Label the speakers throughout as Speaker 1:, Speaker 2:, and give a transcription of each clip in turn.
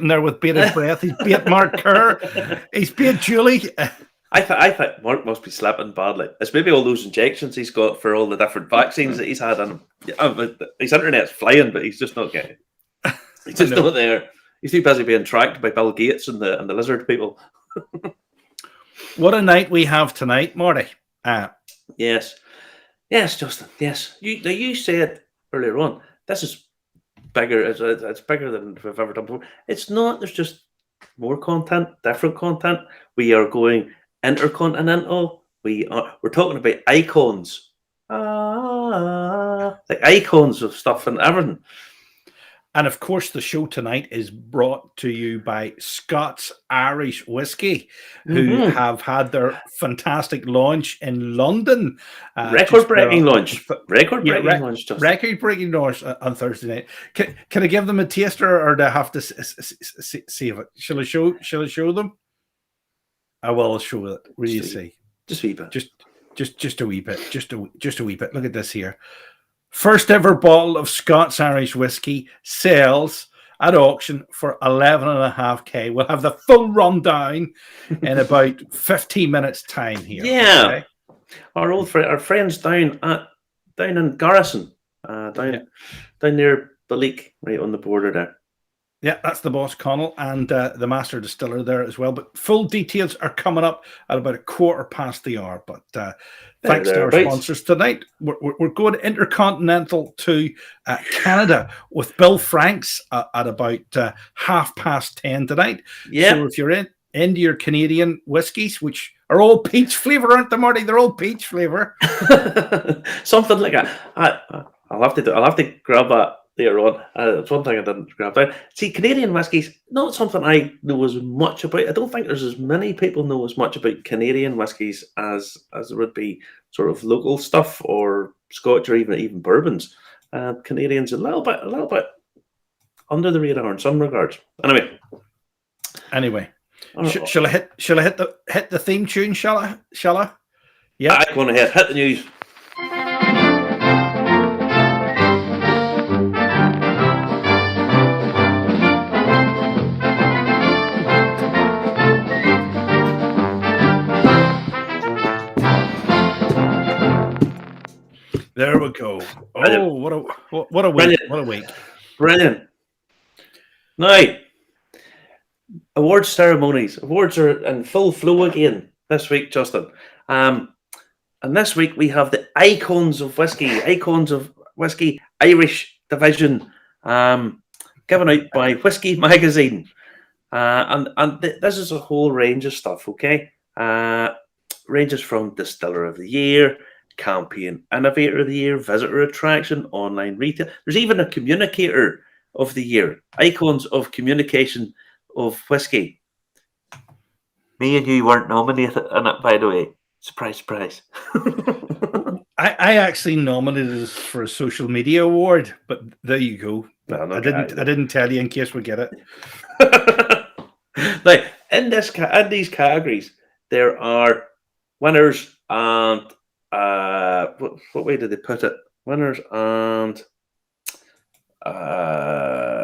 Speaker 1: there with bated breath. He's bait Mark Kerr. He's bait Julie.
Speaker 2: I thought Mark must be slipping badly. It's maybe all those injections he's got for all the different vaccines that he's had. And his internet's flying, but he's just not getting. He's just not there. He's too busy being tracked by Bill Gates and the lizard people.
Speaker 1: What a night we have tonight, Marty.
Speaker 2: Yes, Justin. Yes, you said earlier on. This is bigger. It's bigger than we've ever done before. It's not. There's just more content, different content. We are going intercontinental. We're talking about icons. Like icons of stuff and everything.
Speaker 1: And of course, the show tonight is brought to you by Scots Irish Whiskey, who have had their fantastic launch in London.
Speaker 2: Record-breaking launch. Record-breaking launch.
Speaker 1: Record-breaking launch on Thursday night. Can I give them a taster, or do I have to save it? Shall I show them? I will show it. What do you see?
Speaker 2: Just a wee bit.
Speaker 1: Just a wee bit. Just a wee bit. Look at this here. First ever bottle of Scots Irish Whiskey sells at auction for 11.5K. We'll have the full rundown in about 15 minutes' time here.
Speaker 2: Yeah. Okay? Our friends down in Garrison, down near the Leak, right on the border there.
Speaker 1: Yeah, that's the boss, Connell, and the master distiller there as well. But full details are coming up at about 1/4 the hour. But thanks to our sponsors tonight. We're going intercontinental to Canada with Bill Franks at about 10:30 tonight.
Speaker 2: Yeah.
Speaker 1: So if you're into your Canadian whiskies, which are all peach flavour, aren't they, Marty? They're all peach flavour.
Speaker 2: Something like that. I'll have to grab that later on. It's one thing I didn't grab down. See, Canadian whiskies, not something I know as much about. I don't think there's as many people know as much about Canadian whiskies as there would be sort of local stuff or Scotch or even bourbons. Canadians a little bit under the radar in some regards. Anyway.
Speaker 1: Shall I hit the theme tune? Shall I? Yeah.
Speaker 2: Go on ahead. Hit the news.
Speaker 1: There we go. Oh, what a week! What a week!
Speaker 2: Brilliant. Now, awards ceremonies. Awards are in full flow again this week, Justin. And this week we have the Icons of Whiskey Irish division, given out by Whisky magazine. This is a whole range of stuff. Okay, ranges from Distiller of the Year, Campaign Innovator of the Year, Visitor Attraction, Online Retail. There's even a Communicator of the Year. Icons of Communication of Whiskey. Me and you weren't nominated in it, by the way. Surprise, surprise.
Speaker 1: I actually nominated us for a social media award, but there you go. I didn't tell you in case we get it.
Speaker 2: Now, in these categories, there are winners and what way did they put it? Winners and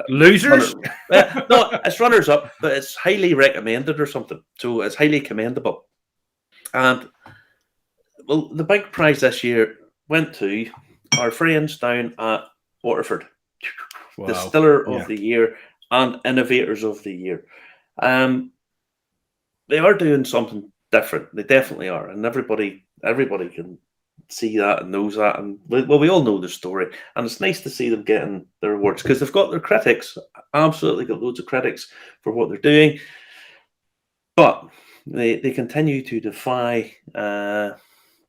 Speaker 1: losers?
Speaker 2: No, it's runners up, but it's highly recommended or something. So it's highly commendable. And well, the big prize this year went to our friends down at Waterford, Distiller of the Year and Innovators of the Year. They are doing something different. They definitely are, and everybody can see that and knows that, and we all know the story, and it's nice to see them getting their awards because they've got their critics, absolutely got loads of critics for what they're doing, but they continue to defy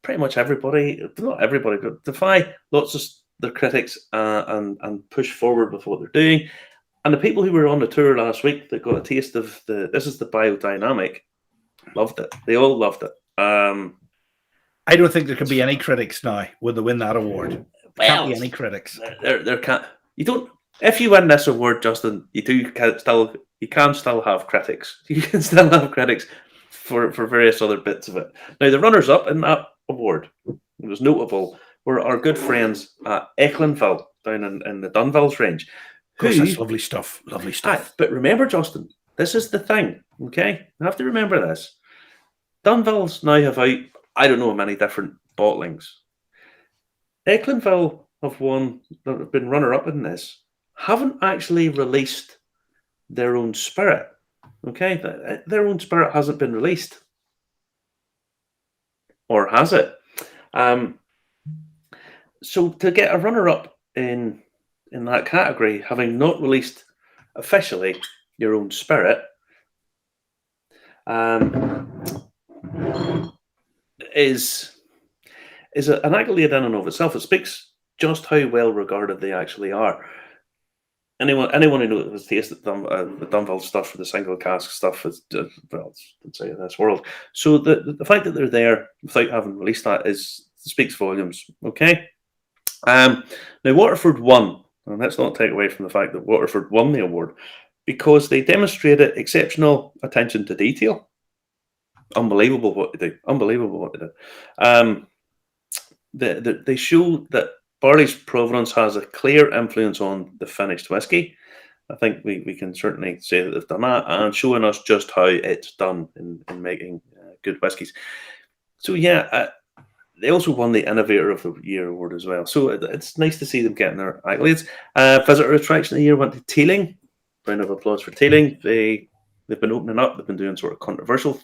Speaker 2: pretty much everybody, not everybody, but defy lots of their critics and push forward with what they're doing. And the people who were on the tour last week that got a taste of this is the biodynamic, loved it. They all loved it.
Speaker 1: I don't think there can be any critics now when they win that award. There can't be any critics.
Speaker 2: There can't. You don't. If you win this award, Justin, you can still have critics. You can still have critics for various other bits of it. Now, the runners-up in that award, it was notable, were our good friends at Ecklinville down in the Dunvilles range,
Speaker 1: Gosh, that's lovely stuff. Lovely stuff.
Speaker 2: But remember, Justin, this is the thing, okay? You have to remember this. Dunville's now have out, I don't know how many different bottlings. Ecklandville have been runner-up in this, haven't actually released their own spirit, okay? Their own spirit hasn't been released. Or has it? So to get a runner-up in that category, having not released officially your own spirit, is an accolade in and of itself. It speaks just how well regarded they actually are. Anyone who knows has tasted the Dunville stuff or the single cask stuff is it's in this world. So the fact that they're there without having released that speaks volumes. Okay. Now Waterford won, and let's not take away from the fact that Waterford won the award because they demonstrated exceptional attention to detail. Unbelievable what they do. Unbelievable what they do. They show that barley's provenance has a clear influence on the finished whiskey. I think we can certainly say that they've done that and showing us just how it's done in making good whiskies. So yeah, they also won the Innovator of the Year award as well. So it's nice to see them getting their accolades. Visitor attraction of the year went to Teeling. Round of applause for Teeling. They've been opening up. They've been doing sort of controversial.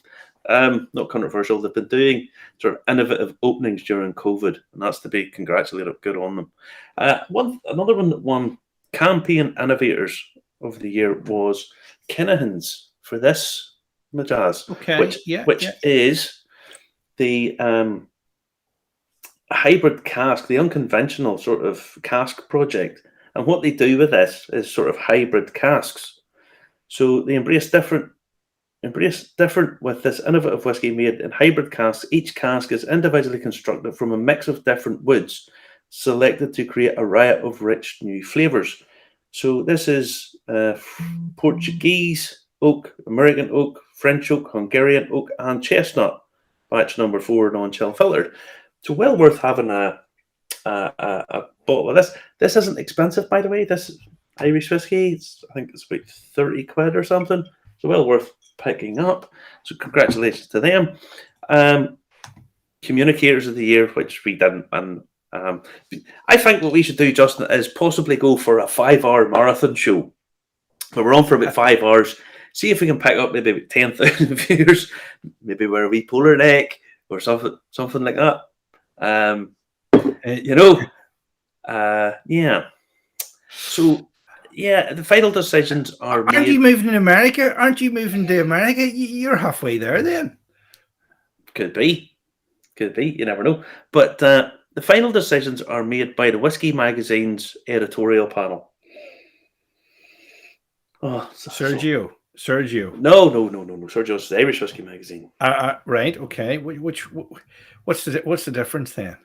Speaker 2: Not controversial. They've been doing sort of innovative openings during COVID, and that's to be congratulated. Good on them. Another one that won Campaign Innovators of the Year was Kinahan's for this Majaz, which is the hybrid cask, the unconventional sort of cask project. And what they do with this is sort of hybrid casks. So they embrace different with this innovative whiskey made in hybrid casks. Each cask is individually constructed from a mix of different woods, selected to create a riot of rich new flavours. So this is Portuguese oak, American oak, French oak, Hungarian oak, and chestnut, batch number 4, non-chill filtered. So well worth having a bottle of this. This isn't expensive, by the way. This Irish whiskey, I think it's about 30 quid or something. So well worth picking up. So congratulations to them. Communicators of the Year, which we didn't. And I think what we should do, Justin, is possibly go for a 5-hour marathon show. But we're on for about 5 hours. See if we can pick up maybe about 10,000 viewers. Maybe wear a wee polar neck or something like that. Yeah. So, yeah, the final decisions are made.
Speaker 1: Aren't you moving in America? Aren't you moving to America? You're halfway there then.
Speaker 2: Could be. You never know. But the final decisions are made by the Whiskey Magazine's editorial panel. Oh,
Speaker 1: Sergio.
Speaker 2: No. Sergio's the Irish Whiskey Magazine.
Speaker 1: Right. Okay. What's the difference then?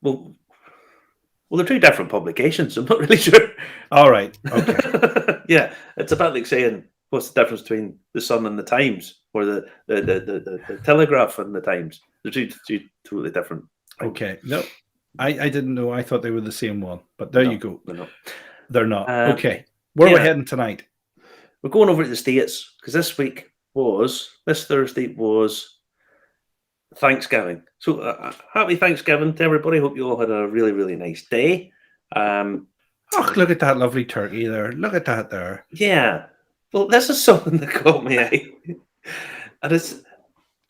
Speaker 2: Well, they're two different publications. I'm not really sure.
Speaker 1: All right. Okay.
Speaker 2: Yeah, it's about like saying what's the difference between the Sun and the Times, or the Telegraph and the Times. They're two totally different things.
Speaker 1: Okay. No, I didn't know. I thought they were the same one. But there you go. They're not. Okay. Where are we heading tonight?
Speaker 2: We're going over to the States because this Thursday was Thanksgiving. So happy Thanksgiving to everybody. Hope you all had a really, really nice day.
Speaker 1: Look at that lovely turkey there. Look at that there.
Speaker 2: Yeah. Well, this is something that caught me eye. And it's, do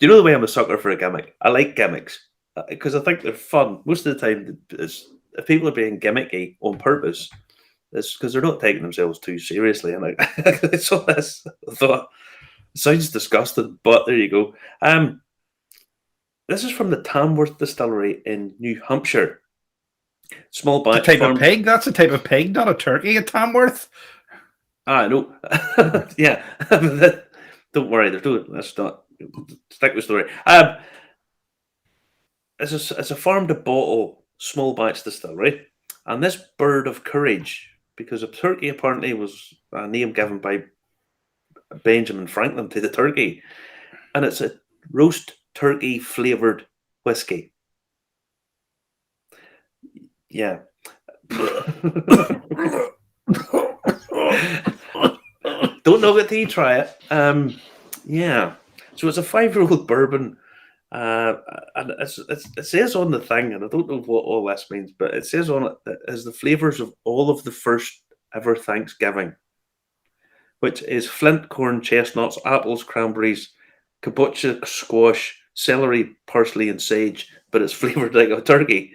Speaker 2: you know the way I'm a sucker for a gimmick? I like gimmicks because I think they're fun. Most of the time, if people are being gimmicky on purpose, it's because they're not taking themselves too seriously. And I saw this. I thought, it sounds disgusting, but there you go. This is from the Tamworth Distillery in New Hampshire. Small batch.
Speaker 1: A type of pig? That's a type of pig, not a turkey at Tamworth.
Speaker 2: I know. Yeah. Don't worry. Let's not stick with the story. It's a farm to bottle small batch distillery. And this Bird of Courage, because a turkey apparently was a name given by Benjamin Franklin to the turkey. And it's a roast turkey flavoured whiskey. Yeah. Don't know it till you try it. Yeah. So it's a 5-year-old bourbon. And it says on the thing, and I don't know what all this means, but it says on it that it has the flavours of all of the first ever Thanksgiving, which is flint, corn, chestnuts, apples, cranberries, kabocha, squash, celery, parsley, and sage, but it's flavoured like a turkey.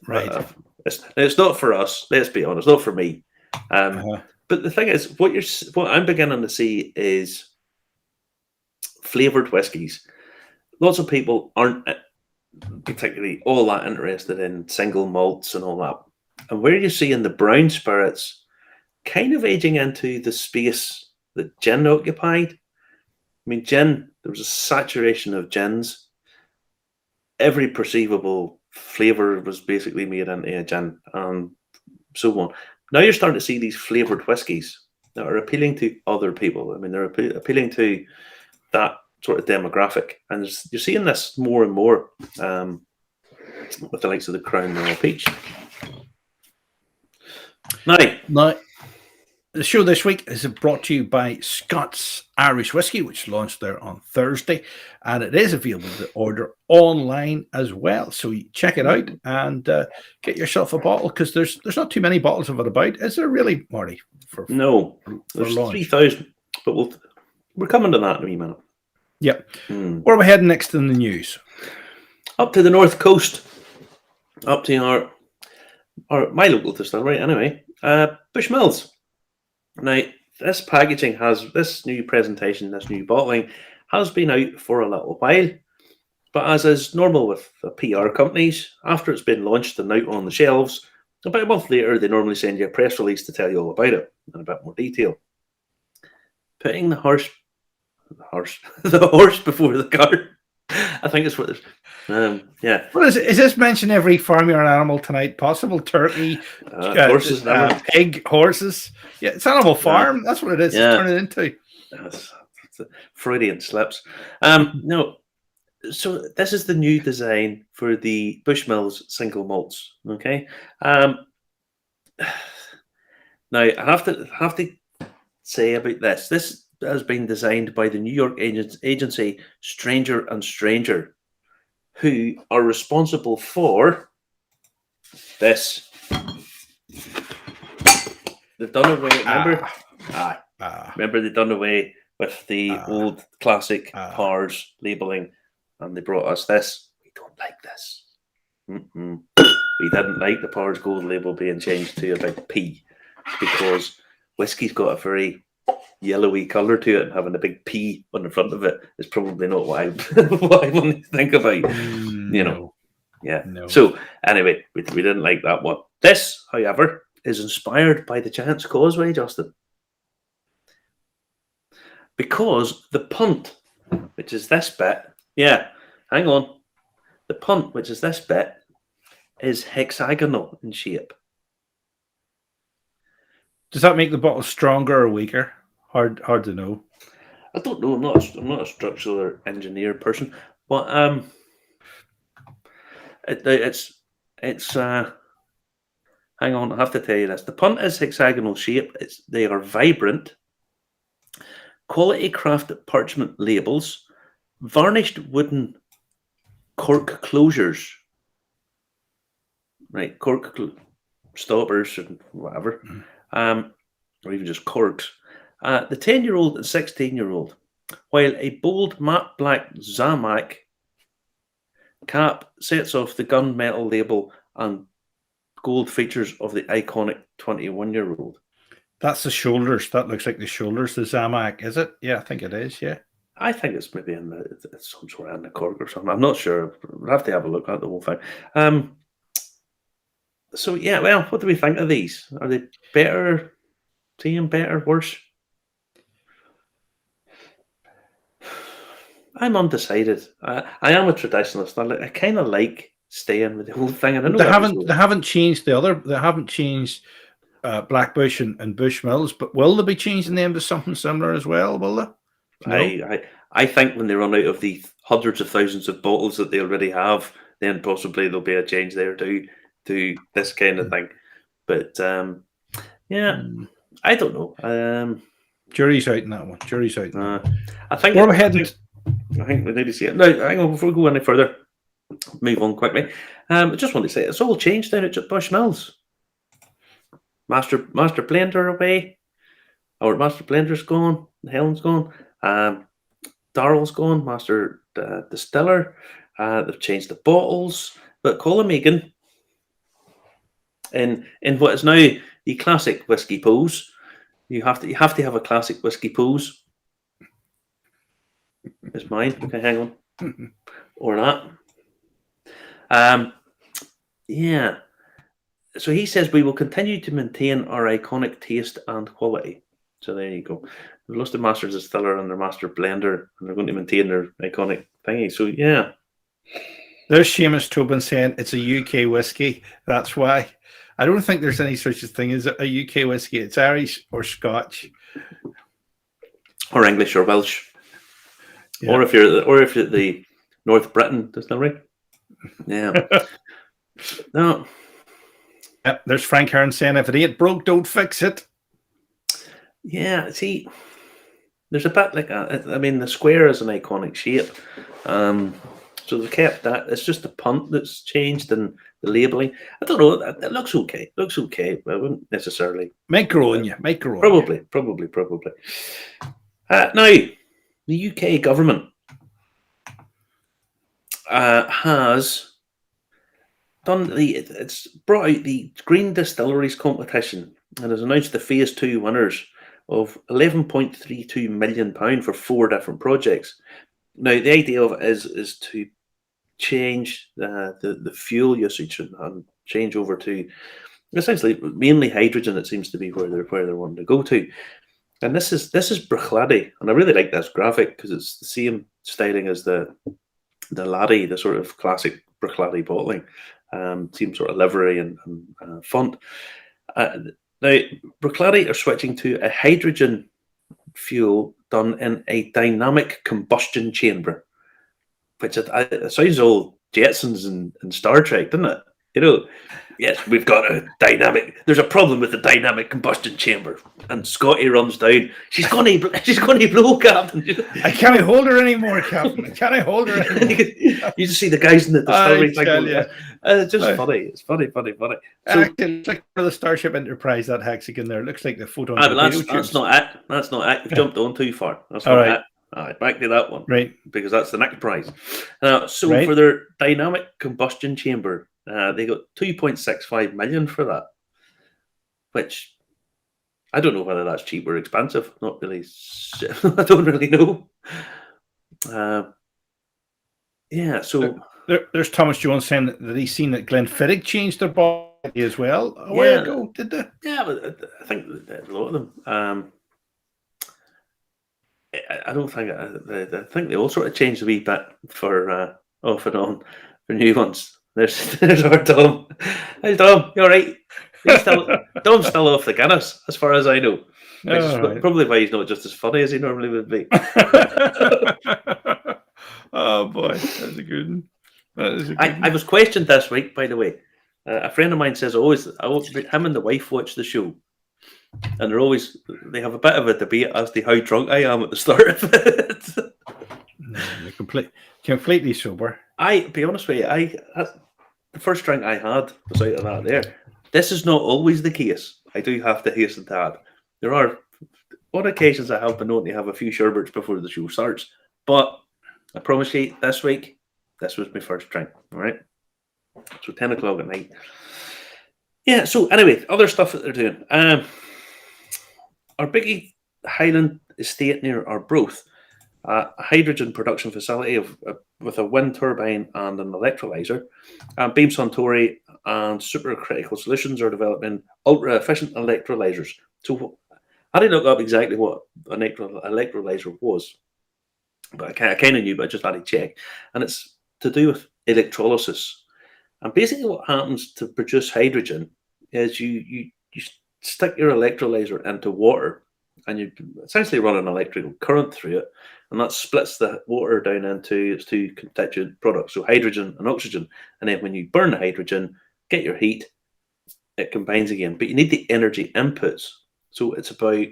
Speaker 1: Right.
Speaker 2: It's not for us, let's be honest, not for me. But the thing is, what I'm beginning to see is flavoured whiskies. Lots of people aren't particularly all that interested in single malts and all that. And where you're seeing the brown spirits kind of aging into the space that gin occupied. I mean, gin, there was a saturation of gins. Every perceivable flavour was basically made into a gin and so on. Now you're starting to see these flavoured whiskies that are appealing to other people. I mean, they're appealing to that sort of demographic, and you're seeing this more and more with the likes of the Crown Royal Peach. Now,
Speaker 1: the show this week is brought to you by Scott's Irish Whiskey, which launched there on Thursday, and it is available to order online as well. So you check it out and get yourself a bottle, because there's not too many bottles of it about. Is there really, Marty?
Speaker 2: No, there's 3,000, but we're coming to that in a wee minute.
Speaker 1: Yep. Where are we heading next in the news?
Speaker 2: Up to the north coast, up to my local distillery, anyway, Bushmills. Now, this packaging this new presentation, this new bottling has been out for a little while, but as is normal with the PR companies, after it's been launched and out on the shelves, about a month later, they normally send you a press release to tell you all about it in a bit more detail. Putting the horse before the cart. I think it's what there's. Yeah.
Speaker 1: What is it? Is this mention every farmyard animal tonight? Possible turkey,
Speaker 2: horses,
Speaker 1: pig, horses. Yeah, it's Animal Farm. That's what it is.
Speaker 2: Yeah.
Speaker 1: Turn it into.
Speaker 2: That's Freudian slips. No. So this is the new design for the Bushmills single malts. Okay. Now I have to say about this. This has been designed by the New York agency Stranger and Stranger, who are responsible for this. They've done away. Remember they've done away with the old classic PARS labeling, and they brought us this. We don't like this. We didn't like the PARS gold label being changed to a big P, because whiskey's got a very yellowy colour to it, and having a big P on the front of it is probably not what I want to think about.
Speaker 1: No.
Speaker 2: Yeah.
Speaker 1: No.
Speaker 2: So anyway, we didn't like that one. This, however, is inspired by the Giant's Causeway, Justin, because the punt, which is this bit, hang on, the punt, which is this bit, is hexagonal in shape.
Speaker 1: Does that make the bottle stronger or weaker? Hard to know.
Speaker 2: I don't know. I'm not a structural engineer person, but it's hang on. I have to tell you this. The punt is hexagonal shape. They are vibrant, quality crafted parchment labels, varnished wooden cork closures. Right, cork stoppers or whatever, or even just corks. The 10-year-old and 16-year-old, while a bold matte black Zamac cap sets off the gunmetal label and gold features of the iconic 21-year-old.
Speaker 1: That's the shoulders. That looks like the shoulders, the Zamac, is it? Yeah, I think it is, yeah.
Speaker 2: I think it's maybe it's some sort of in the cork or something. I'm not sure. We'll have to have a look at the whole thing. So, yeah, well, what do we think of these? Are they better, worse? I'm undecided. I am a traditionalist. I kind of like staying with the whole thing. And
Speaker 1: They haven't changed the other. They haven't changed Blackbush and Bushmills, but will they be changing them to something similar as well? Will they?
Speaker 2: No? I think when they run out of the hundreds of thousands of bottles that they already have, then possibly there'll be a change there too. do this kind of thing. But yeah, I don't know.
Speaker 1: Jury's out in that one. Jury's out. In that one.
Speaker 2: I think I think we need to see it. No, hang on, before we go any further, move on quickly. I just want to say it's all changed down at Bush Mills. Master Blender away. Our Master Blender's gone. Helen's gone. Darrell's gone. Master Distiller. They've changed the bottles. But Colin Megan, in what is now the classic whiskey pose, you have to have a classic whiskey pose. It's mine. Okay, hang on. Or not. Yeah. So he says we will continue to maintain our iconic taste and quality. So there you go. We've lost the Master Distiller and their Master Blender, and they're going to maintain their iconic thingy. So yeah.
Speaker 1: There's Seamus Tobin saying it's a UK whiskey. That's why. I don't think there's any such a thing as a UK whiskey. It's Irish or Scotch,
Speaker 2: or English or Welsh, or if you're at the North Britain distillery. Yeah. No.
Speaker 1: Yep, there's Frank Hearn saying if it ain't broke, don't fix it.
Speaker 2: Yeah, see, there's a bit like I mean, the square is an iconic shape. So they've kept that. It's just the punt that's changed and the labelling. I don't know. It looks okay. It looks okay, but I wouldn't necessarily.
Speaker 1: Might grow on you. Might grow
Speaker 2: on
Speaker 1: you.
Speaker 2: Probably. Now, the UK government has done it's brought out the Green Distilleries competition and has announced the Phase 2 winners of £11.32 million for 4 different projects. Now, the idea of it is to change the fuel usage and change over to essentially mainly hydrogen. It seems to be where they're wanting to go to. And this is Bruichladdich, and I really like this graphic because it's the same styling as the Laddie, the sort of classic Bruichladdich bottling, same sort of livery and font. Now, Bruichladdich are switching to a hydrogen fuel done in a dynamic combustion chamber, which it sounds all Jetsons and Star Trek, doesn't it? You know, yes, we've got a dynamic. There's a problem with the dynamic combustion chamber, and Scotty runs down. She's going to blow, Captain.
Speaker 1: I can't hold her anymore, Captain. I can't hold her anymore.
Speaker 2: You just see the guys in the distillery. It's just funny. It's funny.
Speaker 1: So, it's like for the Starship Enterprise, that hexagon there. It looks like the photon.
Speaker 2: That's not it. That's not it. You've jumped on too far. That's not it. All right, back to that one.
Speaker 1: Right.
Speaker 2: Because that's the next prize. For their dynamic combustion chamber, they got 2.65 million for that, which I don't know whether that's cheap or expensive. Not really. I don't really know. So
Speaker 1: there's Thomas Jones saying that he's seen that Glenfiddich changed their body as well a while ago. Did they?
Speaker 2: Yeah, but I think a lot of them. I don't think. I think they all sort of changed a wee bit for off and on for new ones. There's our Dom. Hey Dom, you all right? Dom's still off the Guinness, as far as I know. Which is probably why he's not just as funny as he normally would be.
Speaker 1: Oh boy, that's a good one.
Speaker 2: I was questioned this week, by the way. A friend of mine says him and the wife watch the show, and they have a bit of a debate as to how drunk I am at the start of it.
Speaker 1: No, you're completely sober.
Speaker 2: Be honest with you, the first drink I had was out of that there. This is not always the case. I do have to hasten to add. There are on occasions I have been known to have a few sherbets before the show starts, but I promise you, this week, this was my first drink. All right, so 10 o'clock at night. Yeah. So anyway, other stuff that they're doing. Our biggie Highland estate near Arbroath, a hydrogen production facility with a wind turbine and an electrolyzer. Beam Suntory and Supercritical Solutions are developing ultra-efficient electrolyzers. So I didn't look up exactly what an electrolyzer was, but I kind of knew, but I just had to check. And it's to do with electrolysis. And basically what happens to produce hydrogen is you stick your electrolyzer into water and you essentially run an electrical current through it, and that splits the water down into its two constituent products, so hydrogen and oxygen. And then when you burn the hydrogen, get your heat, it combines again. But you need the energy inputs. So it's about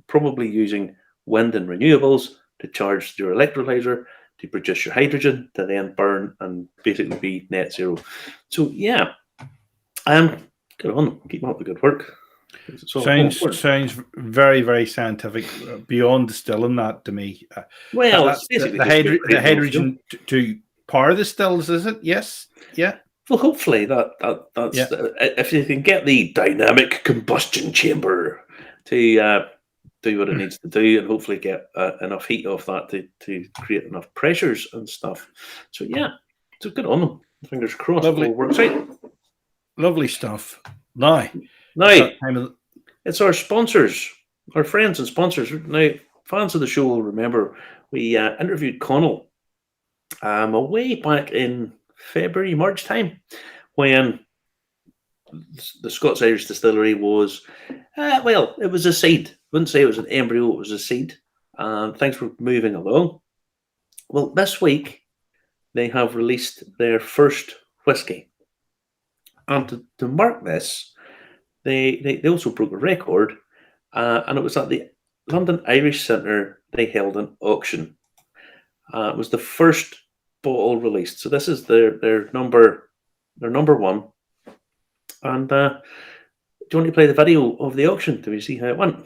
Speaker 2: probably using wind and renewables to charge your electrolyzer, to produce your hydrogen, to then burn and basically be net zero. So yeah, good on, keep up the good work.
Speaker 1: Sounds very, very scientific. Beyond distilling that to me.
Speaker 2: Well,
Speaker 1: that's the hydrogen to power the stills, is it? Yes. Yeah.
Speaker 2: Well, hopefully that's if you can get the dynamic combustion chamber to do what it needs to do, and hopefully get enough heat off that to create enough pressures and stuff. So yeah, so good on them. Fingers crossed.
Speaker 1: Lovely.
Speaker 2: It all works out.
Speaker 1: Lovely stuff. Now,
Speaker 2: it's our sponsors, our friends and sponsors. Now, fans of the show will remember we interviewed Connell way back in February, March time, when the Scots Irish Distillery was, it was a seed. Wouldn't say it was an embryo, it was a seed. And things were moving along. Well, this week, they have released their first whiskey. And to mark this, they also broke a record, and it was at the London Irish Centre they held an auction. It was the first bottle released. So this is their number one. And do you want to play the video of the auction? Do we see how it went?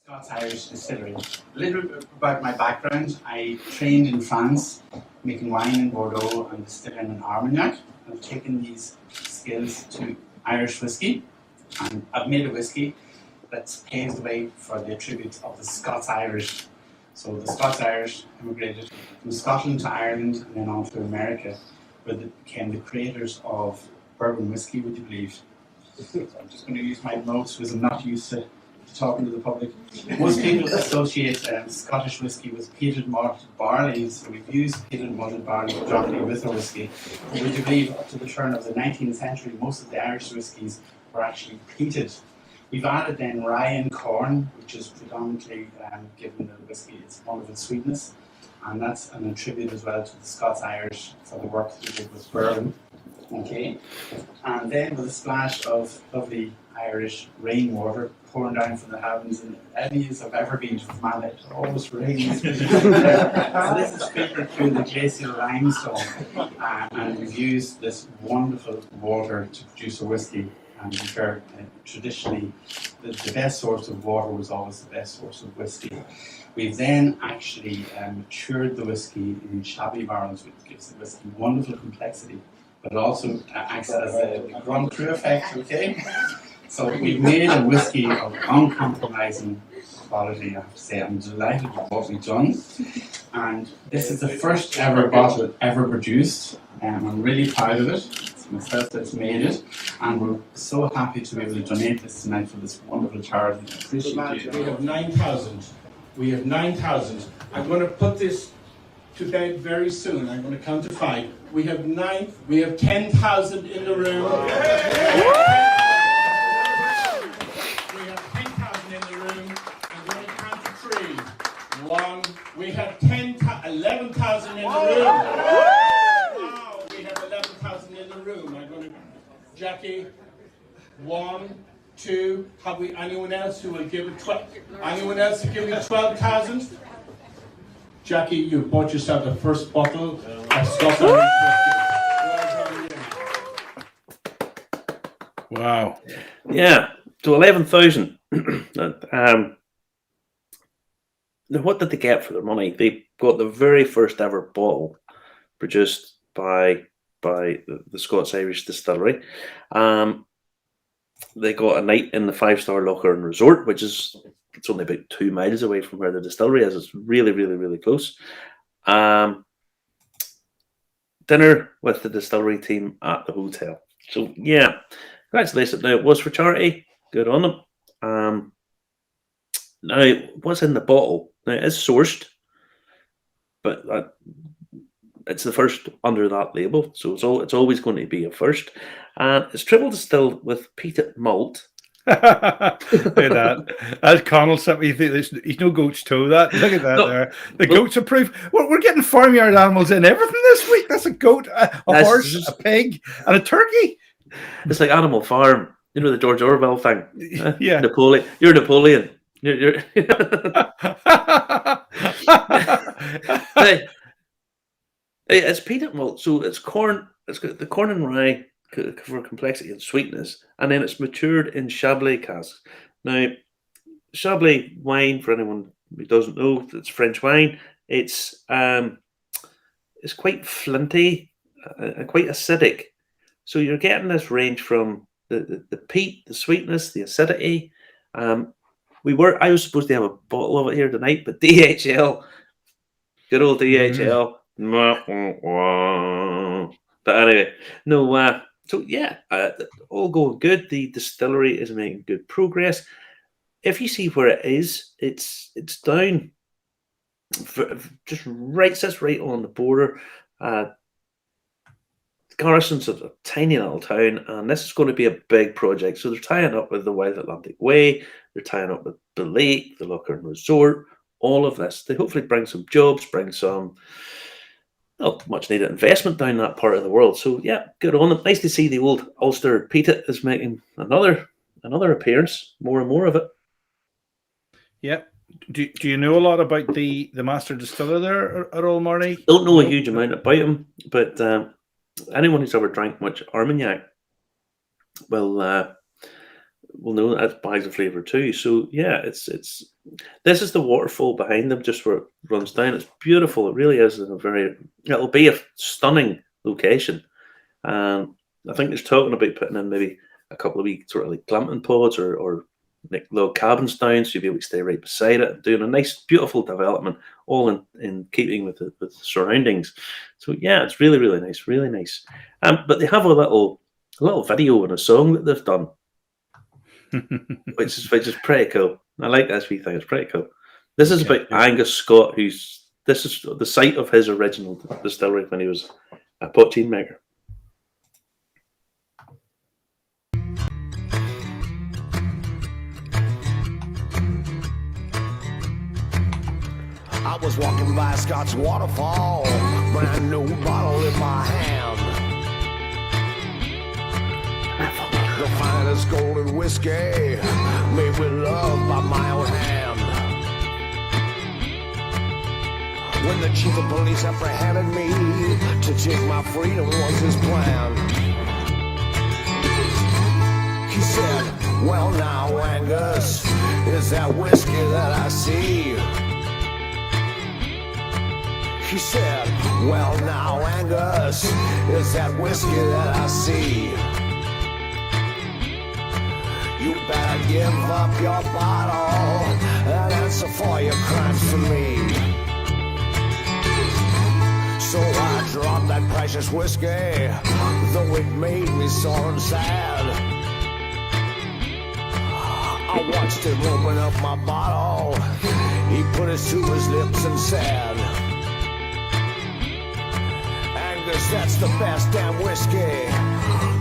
Speaker 3: Scots Irish Distillery. A little bit about my background. I trained in France, making wine in Bordeaux and distilling in Armagnac. I've taken these skills to Irish whiskey, and I've made a whiskey that's paved the way for the attributes of the Scots Irish. So the Scots Irish immigrated from Scotland to Ireland and then on to America, where they became the creators of bourbon whiskey, would you believe? So I'm just going to use my notes because I'm not used to talking to the public. Most people associate Scottish whiskey with peated malted barley, so we've used peated malted barley predominantly with our whiskey. But would you believe, up to the turn of the 19th century, most of the Irish whiskies were actually peated. We've added then rye and corn, which is predominantly given the whiskey its wonderful sweetness, and that's an attribute as well to the Scots Irish for the work they did with bourbon. Okay, and then with a splash of lovely Irish rainwater pouring down from the heavens, and any as I've ever been to Fermanagh, it always rains. So this is filtered through the glacial limestone, and we've used this wonderful water to produce a whiskey. And traditionally, the best source of water was always the best source of whiskey. We've then actually matured the whiskey in Chablis barrels, which gives the whiskey wonderful complexity, but also acts as a Grand Cru effect, okay? So we've made a whiskey of uncompromising quality, I have to say. I'm delighted with what we've done. And this is the first ever bottle ever produced. I'm really proud of it. It's myself that's made it. And we're so happy to be able to donate this tonight for this wonderful charity. I appreciate it.
Speaker 4: We have 9,000. We have 9,000. I'm going to put this to bed very soon. I'm going to count to 5. We have 10,000 in the room. We have 10,000 in the room. I'm going to count to 3. 1. We have 11,000 in the room. Wow, we have 11,000 in the room. I'm going to, Jackie, 1, 2. Have we anyone else who will give it 12? Anyone else who give me 12,000? Jackie, you bought yourself the first bottle of Scots Irish whiskey.
Speaker 1: Wow.
Speaker 2: Yeah, so 11,000. What did they get for their money? They got the very first ever bottle produced by the Scots Irish Distillery. They got a night in the 5-star Locher and Resort, which is it's only about 2 miles away from where the distillery is. It's really, really, really close. Dinner with the distillery team at the hotel. So yeah, congratulations. Now it was for charity. Good on them. Now what's in the bottle? Now it is sourced, but it's the first under that label. So it's always going to be a first. And it's triple distilled with peated malt
Speaker 1: As Connell sent me, he's no goat's toe. That look at that
Speaker 2: No,
Speaker 1: there. The goats approved. We're getting farmyard animals in everything this week. That's a goat, a horse, a pig, and a turkey.
Speaker 2: It's like Animal Farm. You know the George Orwell thing.
Speaker 1: Yeah,
Speaker 2: Napoleon. You're Napoleon. You're hey, it's peanut malt, so it's corn. It's got the corn and rye for complexity and sweetness, and then it's matured in Chablis casks. Now, Chablis wine, for anyone who doesn't know, it's French wine. It's quite flinty and quite acidic. So you're getting this range from the peat, the sweetness, the acidity. I was supposed to have a bottle of it here tonight, but DHL, good old DHL. But anyway, no. So yeah, all going good. The distillery is making good progress. If you see where it is, it's down, just right, sits right on the border. Garrison's a tiny little town, and this is going to be a big project. So they're tying up with the Wild Atlantic Way, they're tying up with the lake, the Lochern Resort, all of this. They hopefully bring some jobs, bring some much needed investment down that part of the world. So yeah, good on them. Nice to see the old Ulster Peatit is making another appearance, more and more of it.
Speaker 1: Yeah. Do you know a lot about the master distiller there at all, Marty?
Speaker 2: Don't know a huge amount about him, but anyone who's ever drank much Armagnac will know that it's bags of flavour too. So yeah, it's this is the waterfall behind them, just where it runs down. It's beautiful. It really is it'll be a stunning location. I think there's talking about putting in maybe a couple of wee sort of like glamping pods or like little cabins down, so you'll be able to stay right beside it, doing a nice, beautiful development, all in keeping with the surroundings. So yeah, it's really, really nice, really nice. But they have a little video and a song that they've done, which is pretty cool. I like this wee thing. It's pretty cool. This is about Angus Scott, this is the site of his original distillery when he was a poteen maker.
Speaker 5: I was walking by Scott's waterfall, brand new bottle in my hand. The finest golden whiskey, made with love by my own hand. When the chief of police apprehended me, to take my freedom was his plan. He said, well now Angus, is that whiskey that I see? He said, well now Angus, is that whiskey that I see? You better give up your bottle and answer for your crimes to me. So I dropped that precious whiskey, though it made me sore and sad. I watched him open up my bottle, he put it to his lips and said, Angus, that's the best damn whiskey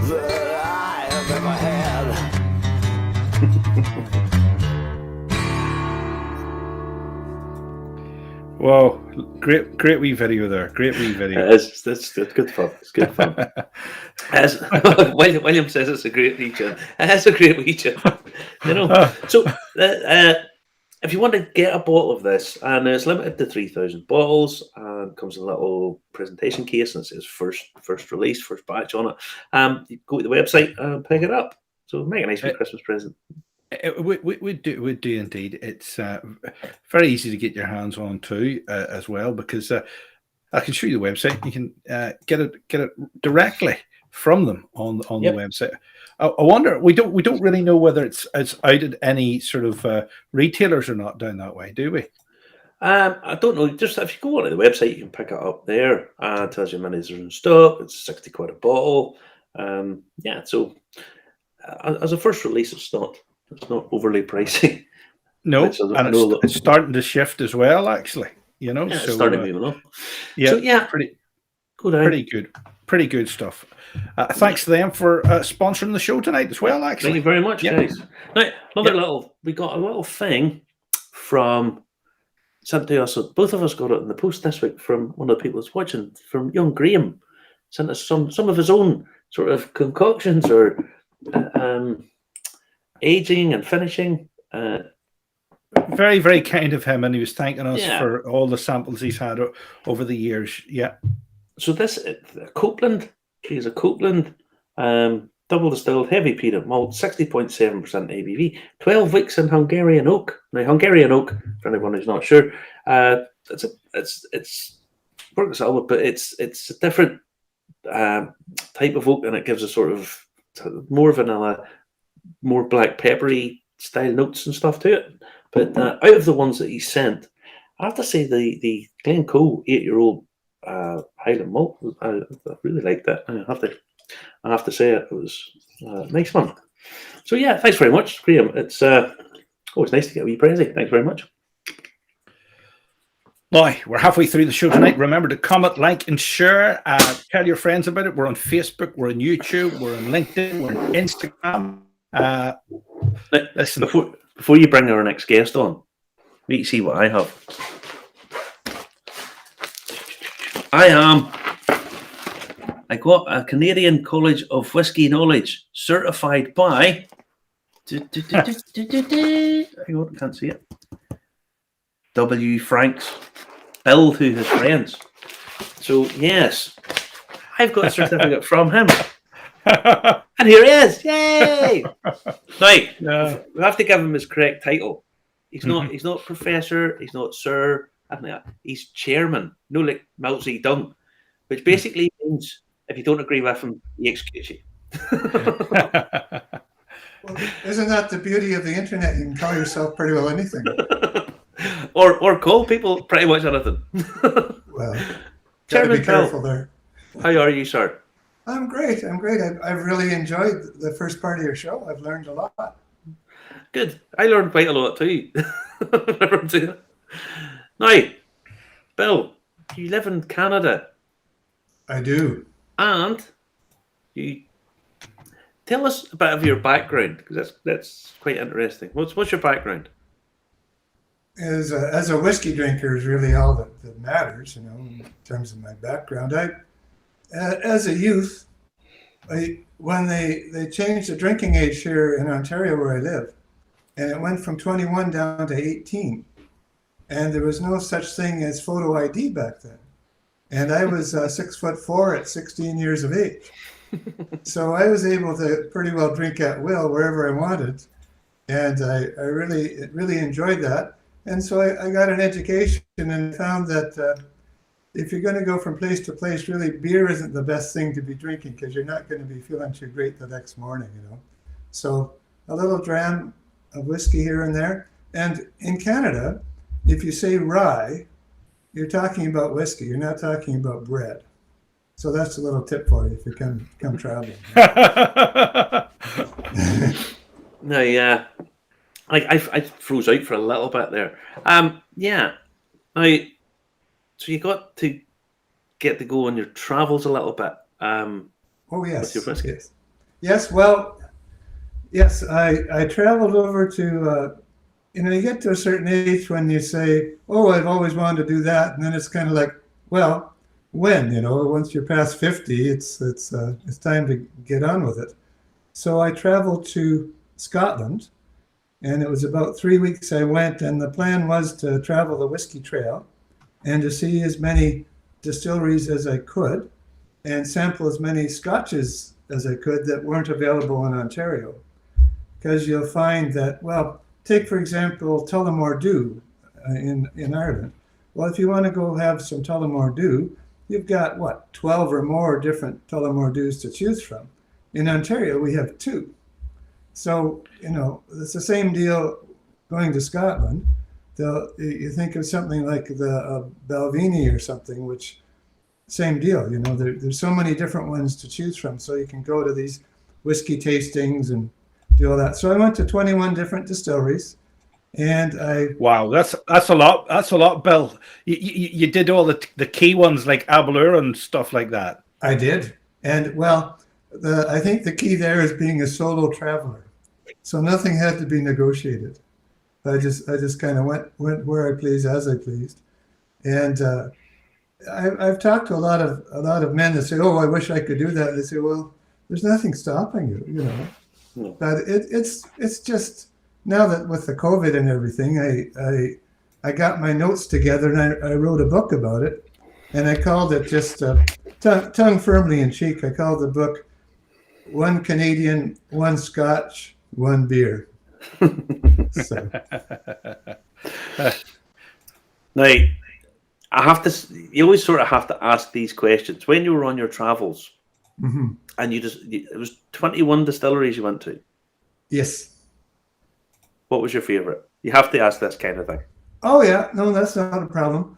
Speaker 5: that I have ever had.
Speaker 1: Wow, great wee video there. Great wee video.
Speaker 2: It's good fun. It's good fun. As William says, it's a great feature. It's a great feature. You know. So, if you want to get a bottle of this, and it's limited to 3,000 bottles, and comes in a little presentation case, and it says first release, first batch on it. You go to the website and pick it up. So make a nice Christmas present.
Speaker 1: We do indeed. It's very easy to get your hands on too, as well, because I can show you the website. You can get it directly from them on the website. I wonder. We don't really know whether it's out at any sort of retailers or not down that way, do we?
Speaker 2: I don't know. Just if you go onto the website, you can pick it up there. It tells you how many are in stock. It's 60 quid a bottle. So as a first release, it's not overly pricey.
Speaker 1: No, it's starting to shift as well, actually. You know,
Speaker 2: it's starting moving up.
Speaker 1: Yeah,
Speaker 2: so, yeah,
Speaker 1: pretty
Speaker 2: go down.
Speaker 1: Pretty good. pretty good stuff. Thanks to them for sponsoring the show tonight as well, actually.
Speaker 2: Thank you very much, guys. Now, we got a little thing from sent to us. Both of us got it in the post this week from one of the people that's watching, from young Graham. Sent us some of his own sort of concoctions or aging and finishing.
Speaker 1: Very, very kind of him, and he was thanking us for all the samples he's had over the years. Yeah.
Speaker 2: So this Copeland, she's a Copeland double distilled heavy peanut malt, 60.7% ABV, 12 weeks in Hungarian oak. Now, Hungarian oak, for anyone who's not sure, it's works out, but it's a different type of oak, and it gives a sort of more vanilla, more black peppery style notes and stuff to it. But out of the ones that he sent, I have to say the Glencoe 8-year-old Highland malt, I really liked that. I have to say it was a nice one. So yeah, thanks very much, Graham. It's always nice to get a wee present. Thanks very much.
Speaker 1: Now, we're halfway through the show tonight. Remember to comment, like, and share. Tell your friends about it. We're on Facebook, we're on YouTube, we're on LinkedIn, we're on Instagram.
Speaker 2: Listen, before you bring our next guest on, let me see what I have. I got a Canadian College of Whisky Knowledge certified by. Hang on, I can't see it. W. Franks, Bill to his friends. So yes, I've got a certificate from him, and here he is! Yay! Now we have to give him his correct title. He's not. He's not professor. He's not sir. He's chairman. No, like Mao Zedong, which basically means if you don't agree with him, he executes you.
Speaker 6: Well, isn't that the beauty of the internet? You can call yourself pretty well anything.
Speaker 2: or call people pretty much anything.
Speaker 6: Well, gotta be careful there.
Speaker 2: How are you, sir?
Speaker 6: I'm great. I've really enjoyed the first part of your show. I've learned a lot.
Speaker 2: Good. I learned quite a lot too. Now, Bill, you live in Canada.
Speaker 6: I do.
Speaker 2: And you tell us a bit of your background, because that's quite interesting. What's your background?
Speaker 6: As a whiskey drinker is really all that matters, in terms of my background. As a youth, when they changed the drinking age here in Ontario where I live, and it went from 21 down to 18, and there was no such thing as photo ID back then. And I was 6'4" at 16 years of age. So I was able to pretty well drink at will wherever I wanted. And I really enjoyed that. And so I got an education and found that if you're going to go from place to place, really beer isn't the best thing to be drinking, because you're not going to be feeling too great the next morning, So a little dram of whiskey here and there. And in Canada, if you say rye, you're talking about whiskey. You're not talking about bread. So that's a little tip for you if you come traveling.
Speaker 2: No, yeah. I froze out for a little bit there. Yeah. Now, so you got to get to go on your travels a little bit.
Speaker 6: Oh, yes.
Speaker 2: With your whiskey.
Speaker 6: Yes. Well, yes, I traveled over to, you get to a certain age when you say, oh, I've always wanted to do that. And then it's kind of like, well, when, once you're past 50, it's time to get on with it. So I traveled to Scotland, and it was about 3 weeks I went, and the plan was to travel the Whiskey Trail and to see as many distilleries as I could and sample as many scotches as I could that weren't available in Ontario. Because you'll find that, well, take, for example, Tullamore Dew in Ireland. Well, if you want to go have some Tullamore Dew, you've got, 12 or more different Tullamore Dews to choose from. In Ontario, we have 2. So, it's the same deal going to Scotland. You think of something like the Balvenie or something, which, same deal, there's so many different ones to choose from. So you can go to these whiskey tastings and do all that. So I went to 21 different distilleries, and
Speaker 1: wow, that's a lot, Bill. You did all the key ones like Aberlour and stuff like that.
Speaker 6: I did. And well, I think the key there is being a solo traveler. So nothing had to be negotiated. I just kind of went where I pleased as I pleased. And I've talked to a lot of men that say, "Oh, I wish I could do that." They say, "Well, there's nothing stopping you, you know."
Speaker 2: No.
Speaker 6: But it's just now that with the COVID and everything, I got my notes together and I wrote a book about it, and I called it just tongue firmly in cheek. I called the book "One Canadian, One Scotch, One Beer." So.
Speaker 2: Now, I have to. You always sort of have to ask these questions when you were on your travels,
Speaker 6: Mm-hmm.
Speaker 2: and it was 21 distilleries you went to.
Speaker 6: Yes.
Speaker 2: What was your favorite? You have to ask this kind of thing.
Speaker 6: Oh yeah, no, that's not a problem.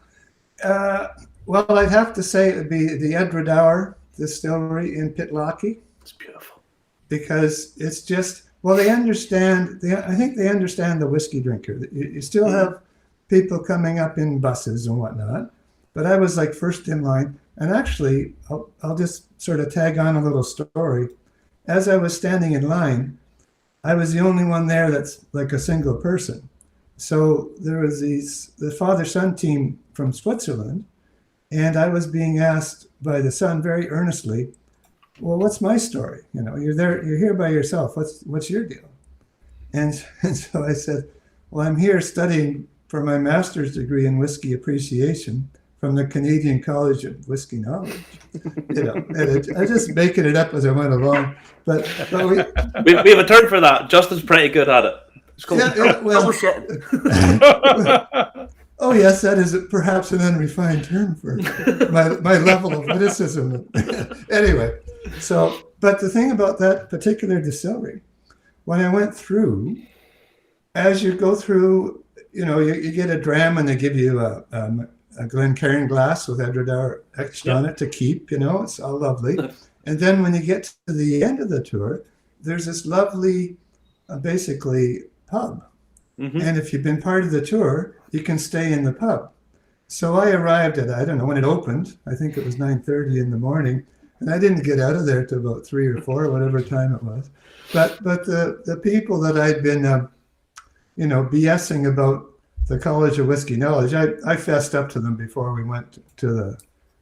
Speaker 6: Well, I'd have to say it'd be the Edward Hour Distillery in Pitlochry.
Speaker 2: It's beautiful
Speaker 6: Because it's just, well, they understand. I think they understand the whiskey drinker. You still have people coming up in buses and whatnot, but I was like first in line. And actually, I'll just sort of tag on a little story. As I was standing in line, I was the only one there that's like a single person. So there was the father-son team from Switzerland, and I was being asked by the son very earnestly, "Well, what's my story? You know, you're here by yourself. What's your deal?" And so I said, "Well, I'm here studying for my master's degree in whiskey appreciation from the Canadian College of Whiskey Knowledge." You know, and I just making it up as I went along. But we
Speaker 2: have a term for that. Justin's pretty good at it. It's called
Speaker 6: oh yes, that is perhaps an unrefined term for my level of witticism. Anyway, so but the thing about that particular distillery, when I went through, as you go through, you know, you get a dram and they give you a Glencairn glass with Edward Hour etched on it to keep. You know, it's all lovely. And then when you get to the end of the tour, there's this lovely, basically pub.
Speaker 2: Mm-hmm.
Speaker 6: And if you've been part of the tour, you can stay in the pub. So I arrived at, I don't know when it opened, I think it was 9:30 in the morning, and I didn't get out of there till about 3 or 4, whatever time it was. But the people that I'd been, you know, BSing about the College of Whiskey Knowledge, I fessed up to them before we went to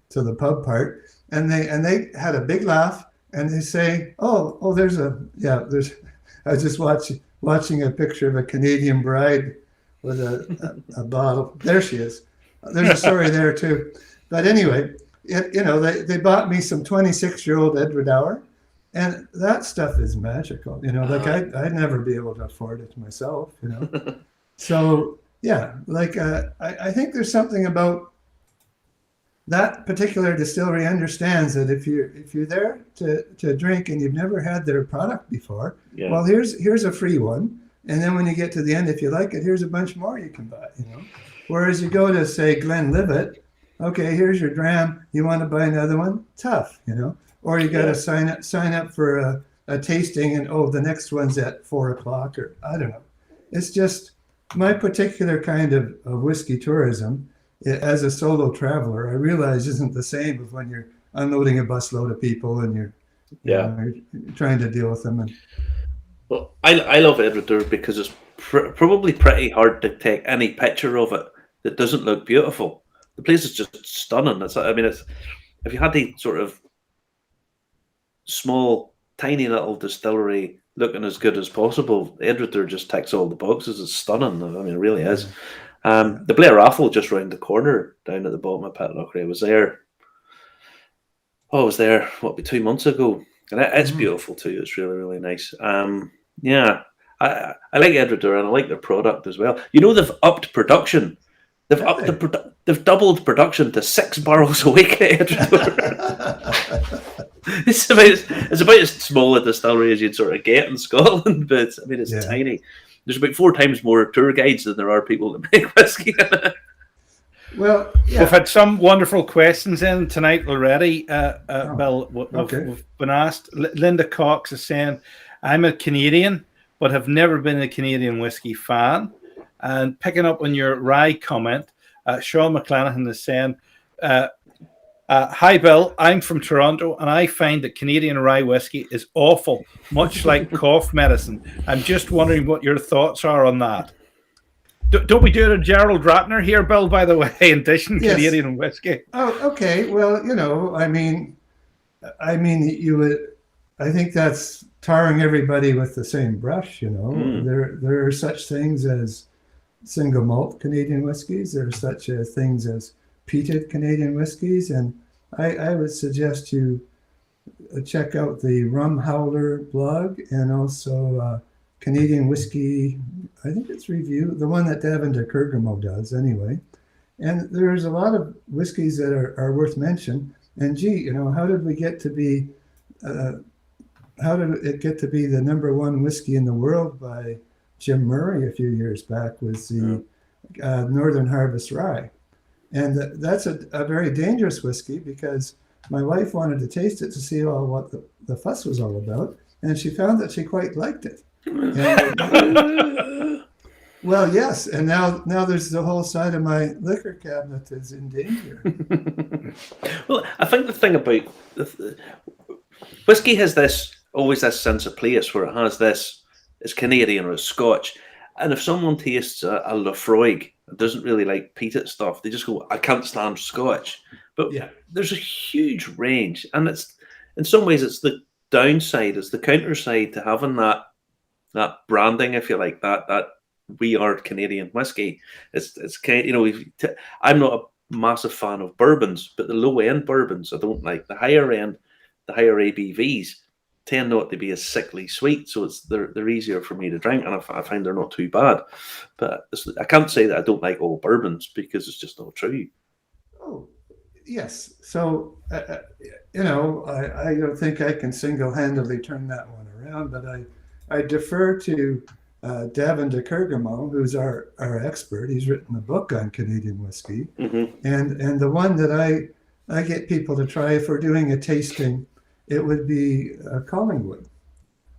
Speaker 6: the pub part, and they had a big laugh, and they say, oh, there's I was just watching a picture of a Canadian bride with a bottle. There she is. There's a story there too. But anyway, you know, they bought me some 26-year-old Edward Hour, and that stuff is magical. You know, like I'd never be able to afford it myself. You know, so yeah, like I think there's something about that particular distillery understands that if you're there to drink and you've never had their product before, well, here's a free one, and then when you get to the end, if you like it, here's a bunch more you can buy. You know, whereas you go to say Glenlivet, okay, here's your dram. You want to buy another one? Tough, you know. Or you got to sign up for a tasting, and the next one's at 4:00, or I don't know. It's just my particular kind of whiskey tourism. As a solo traveler, I realize isn't the same as when you're unloading a busload of people and you're trying to deal with them. And
Speaker 2: well, I love Edward because it's probably pretty hard to take any picture of it that doesn't look beautiful. The place is just stunning. It's if you had the sort of small, tiny little distillery looking as good as possible, Edward just ticks all the boxes. It's stunning. I mean, it really is. The Blair Raffle just round the corner down at the bottom of Pitlochry. I was there. I was there 2 months ago, and it's beautiful too. It's really, really nice. I like Edward and I like their product as well. You know, they've upped production. They've doubled production to 6 barrels a week at Edward. It's about as small a distillery as you'd sort of get in Scotland, but it's tiny. There's about 4 times more tour guides than there are people that make whiskey.
Speaker 6: Well,
Speaker 1: we've had some wonderful questions in tonight already. Bill, we've been asked. Linda Cox is saying, "I'm a Canadian, but have never been a Canadian whiskey fan." And picking up on your rye comment, Sean McClanahan is saying, Hi, Bill. I'm from Toronto, and I find that Canadian rye whiskey is awful, much like cough medicine. I'm just wondering what your thoughts are on that. Don't we do it a Gerald Ratner here, Bill, by the way, in addition to Canadian whiskey?
Speaker 6: Oh, okay. Well, I mean, you would. I think that's tarring everybody with the same brush. There are such things as single malt Canadian whiskies. There are such things as peated Canadian whiskies, and I would suggest you check out the Rum Howler blog and also Canadian Whiskey. I think it's Review, the one that Davin de Kergamo does anyway. And there's a lot of whiskeys that are worth mention. And gee, how did we get to be? How did it get to be the number one whiskey in the world by Jim Murray a few years back? Was the Northern Harvest Rye. And that's a very dangerous whiskey because my wife wanted to taste it to see what the fuss was all about. And she found that she quite liked it. And, well, yes. And now there's the whole side of my liquor cabinet is in danger.
Speaker 2: Well, I think the thing about whiskey has always this sense of place where it has this, it's Canadian or it's Scotch. And if someone tastes a Lafroig and doesn't really like peated stuff, they just go, I can't stand Scotch. But there's a huge range. And it's, in some ways, it's the downside, it's the counter side to having that branding, if you like, that we are Canadian whiskey. It's I'm not a massive fan of bourbons, but the low end bourbons I don't like. The higher end, the higher ABVs tend not to be as sickly sweet, so they're easier for me to drink, and I find they're not too bad. But I can't say that I don't like all bourbons because it's just not true.
Speaker 6: Oh, yes. So I don't think I can single-handedly turn that one around, but I defer to Davin de Kergamo, who's our expert. He's written a book on Canadian whiskey, and the one that I get people to try if we're doing a tasting, it would be Collingwood,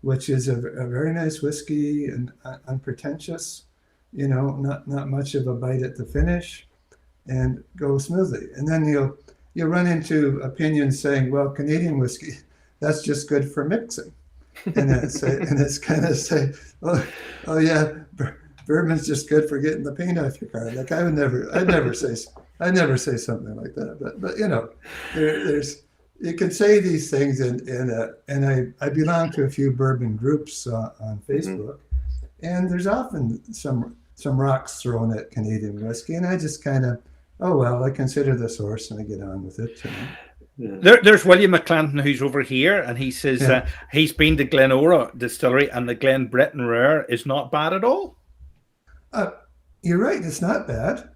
Speaker 6: which is a very nice whiskey and unpretentious, not much of a bite at the finish, and go smoothly. And then you'll run into opinions saying, well, Canadian whiskey, that's just good for mixing. And it's kind of say, oh yeah, bourbon's just good for getting the paint off your car. Like I'd never say something like that. But there's you can say these things, and I belong to a few bourbon groups on Facebook, and there's often some rocks thrown at Canadian whiskey, and I just kind of, I consider the source and I get on with it.
Speaker 1: There's William McClanton who's over here, and he says he's been to Glenora Distillery, and the Glen Breton Rare is not bad at all.
Speaker 6: You're right, it's not bad.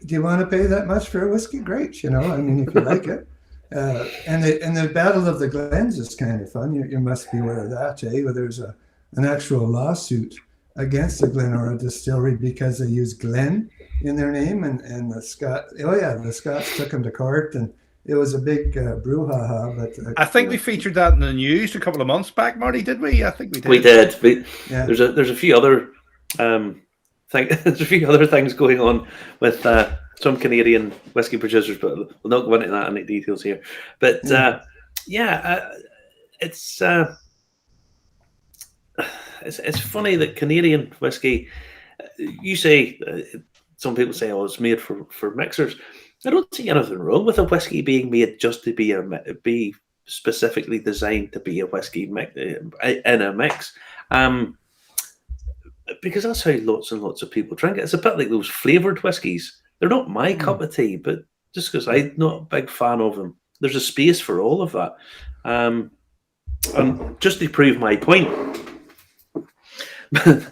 Speaker 6: Do you want to pay that much for a whiskey? Great, if you like it. And the Battle of the Glens is kind of fun. You must be aware of that, Jay. Where there's an actual lawsuit against the Glenora Distillery because they use Glen in their name, and the Scots took them to court, and it was a big brouhaha. But
Speaker 1: I think we featured that in the news a couple of months back, Marty. Did we? I think we did.
Speaker 2: We did. There's a few other there's a few other things going on with some Canadian whiskey producers, but we'll not go into that in the details here. But it's funny that Canadian whiskey. You say some people say, "Oh, it's made for mixers." I don't see anything wrong with a whiskey being made just to be specifically designed to be a whiskey in a mix. Because that's how lots and lots of people drink it. It's a bit like those flavoured whiskies. They're not my cup of tea, but just because I'm not a big fan of them, there's a space for all of that. And just to prove my point, to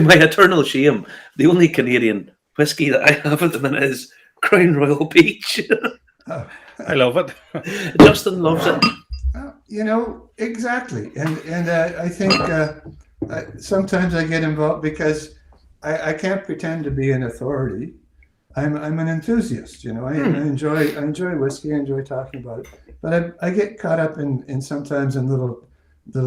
Speaker 2: my eternal shame, the only Canadian whiskey that I have at the minute is Crown Royal Peach.
Speaker 1: I love it.
Speaker 2: Justin loves it.
Speaker 6: Exactly. And I think sometimes I get involved because I can't pretend to be an authority. I'm an enthusiast, I enjoy whiskey, I enjoy talking about it, but I get caught up in sometimes in little I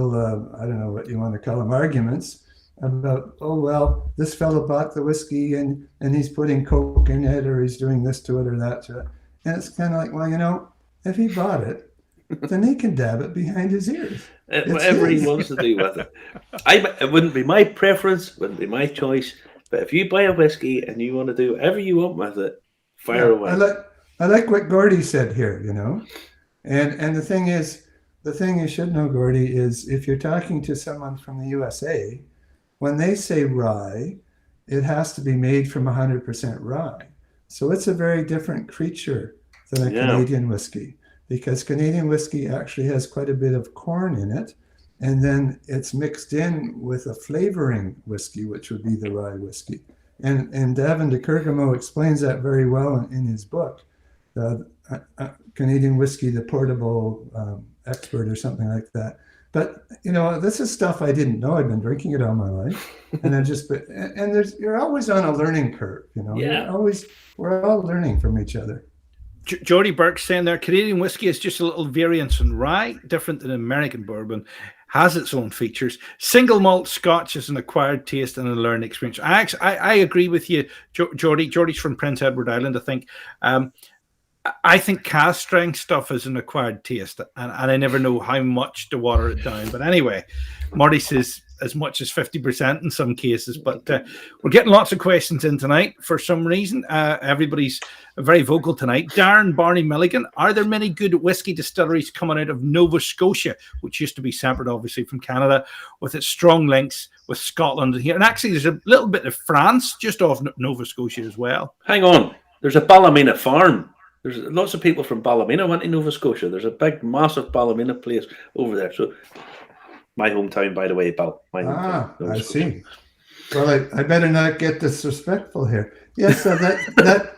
Speaker 6: don't know what you want to call them, arguments about, this fellow bought the whiskey and he's putting Coke in it, or he's doing this to it or that to it. And it's kind of like, well, if he bought it, then he can dab it behind his ears.
Speaker 2: Whatever he wants to do with it. It wouldn't be my preference, wouldn't be my choice. But if you buy a whiskey and you want to do whatever you want with it, fire away.
Speaker 6: I like what Gordy said here, and the thing you should know, Gordy, is if you're talking to someone from the USA, when they say rye, it has to be made from 100% rye. So it's a very different creature than a Canadian whiskey, because Canadian whiskey actually has quite a bit of corn in it, and then it's mixed in with a flavoring whiskey, which would be the rye whiskey. And Davin de Kergamo explains that very well in his book, Canadian Whiskey, the Portable Expert, or something like that. But this is stuff I didn't know. I've been drinking it all my life, and you're always on a learning curve. We're all learning from each other.
Speaker 1: Jody Burke's saying there, Canadian whiskey is just a little variance in rye, different than American bourbon, has its own features. Single malt Scotch is an acquired taste and a learned experience. I agree with you, Jody. Jody's from Prince Edward Island, I think. I think cast strength stuff is an acquired taste, and I never know how much to water it down. But anyway, Marty says as much as 50% in some cases. But we're getting lots of questions in tonight for some reason. Everybody's very vocal tonight. Darren Barney Milligan, are there many good whiskey distilleries coming out of Nova Scotia, which used to be separate, obviously, from Canada, with its strong links with Scotland here? And actually, there's a little bit of France just off Nova Scotia as well.
Speaker 2: Hang on. There's a Ballymena farm. There's lots of people from Ballymena went to Nova Scotia. There's a big, massive Ballymena place over there. So, my hometown, by the way, my hometown.
Speaker 6: I see. Well, I better not get disrespectful here. Yes, so that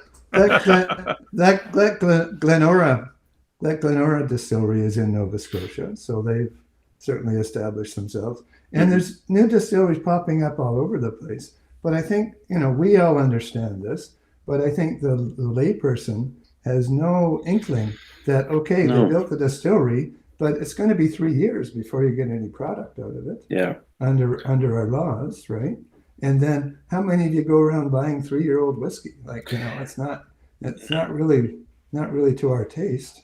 Speaker 6: Glenora distillery is in Nova Scotia, so they've certainly established themselves. And there's new distilleries popping up all over the place. But I think we all understand this. But I think the layperson has no inkling that, they built the distillery, but it's going to be 3 years before you get any product out of it.
Speaker 2: Yeah.
Speaker 6: Under our laws, right? And then how many of you go around buying 3-year-old whiskey? It's not really to our taste.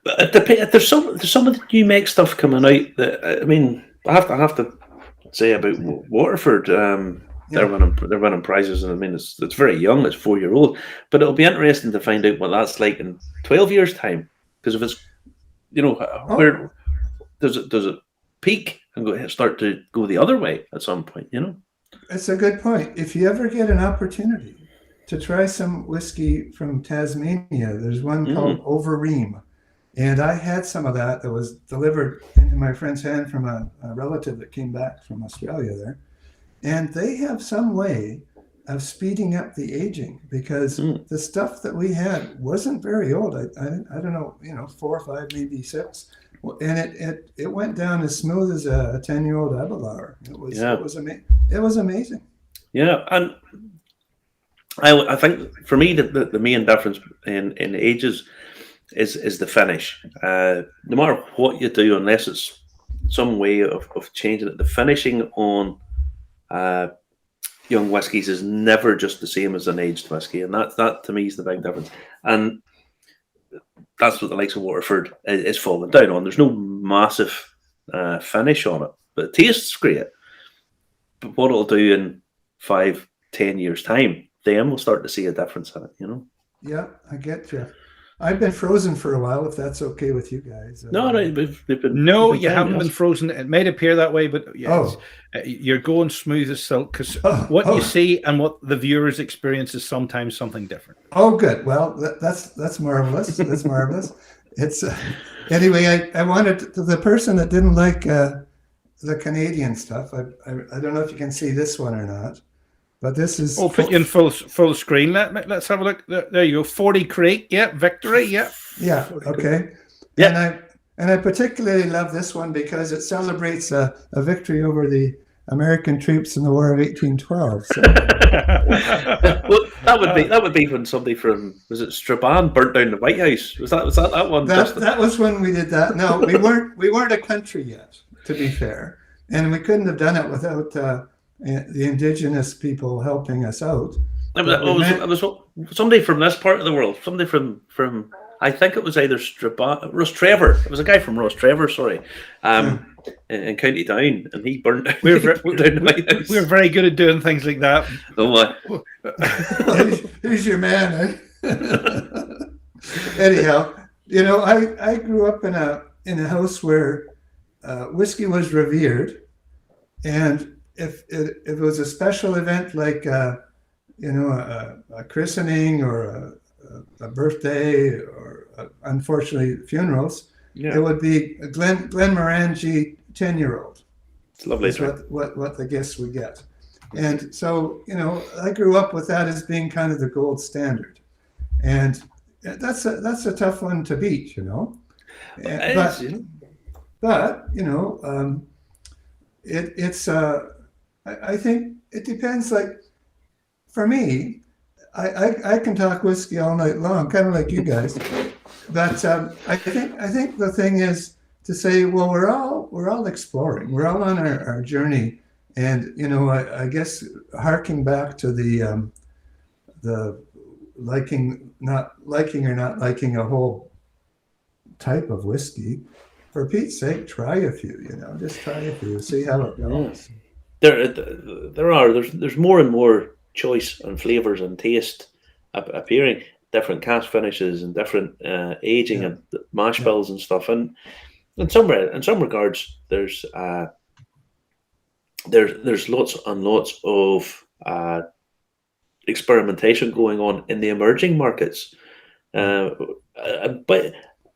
Speaker 2: But there's some of the new make stuff coming out that I have to say about Waterford. They're winning prizes, and it's very young. It's 4-year-old, but it'll be interesting to find out what that's like in 12 years' time. Because if it's where does it peak and start to go the other way at some point?
Speaker 6: It's a good point. If you ever get an opportunity to try some whiskey from Tasmania, there's one called Overeem, and I had some of that was delivered into my friend's hand from a relative that came back from Australia there. And they have some way of speeding up the aging, because the stuff that we had wasn't very old. I don't know, 4 or 5, maybe 6. And it went down as smooth as a 10-year-old Abelauer. It was amazing.
Speaker 2: Yeah, and I think for me the main difference in ages is the finish. No matter what you do, unless it's some way of changing it, the finishing on young whiskies is never just the same as an aged whiskey, and that to me is the big difference. And that's what the likes of Waterford is falling down on. There's no massive finish on it, but it tastes great. But what it'll do in 5-10 years' time, then we'll start to see a difference in it.
Speaker 6: Yeah, I get you. I've been frozen for a while, if that's okay with you guys.
Speaker 2: No,
Speaker 1: you haven't been frozen. It might appear that way, but you're going smooth as silk, because what you see and what the viewers experience is sometimes something different.
Speaker 6: Oh, good. Well, that's marvelous. That's marvelous. It's anyway. I wanted the person that didn't like the Canadian stuff. I don't know if you can see this one or not. But this is...
Speaker 1: put you in full screen. Let's have a look. There you go. 40 Creek. Yeah. Victory. Yeah.
Speaker 6: Yeah. Okay. Yeah. And I particularly love this one because it celebrates a victory over the American troops in the War of 1812. So.
Speaker 2: Well, that would be when somebody from, was it Strabane, burnt down the White House? Was that one?
Speaker 6: That was when we did that. No, we weren't a country yet, to be fair, and we couldn't have done it without the indigenous people helping us out.
Speaker 2: It was somebody from this part of the world. Somebody from I think it was either Rostrevor. It was a guy from Rostrevor, sorry, in County Down, and he burnt down my house.
Speaker 1: We're very good at doing things like that.
Speaker 2: Oh my!
Speaker 6: Who's your man? Anyhow, I grew up in a house where whiskey was revered, and if it was a special event like a christening or a birthday or unfortunately funerals, it would be a Glenmorangie 10-year-old.
Speaker 2: It's lovely.
Speaker 6: That's what the guests would get. And so, I grew up with that as being kind of the gold standard. And that's a tough one to beat, But I think it depends. Like for me, I can talk whiskey all night long, kind of like you guys. But I think the thing is to say, well, we're all exploring, we're all on our journey, and I guess harking back to the not liking a whole type of whiskey. For Pete's sake, try a few. Just try a few, see how it goes.
Speaker 2: There's more and more choice and flavors and taste appearing. Different cask finishes and different aging and mash bills and stuff. And in some regards, there's lots and lots of experimentation going on in the emerging markets.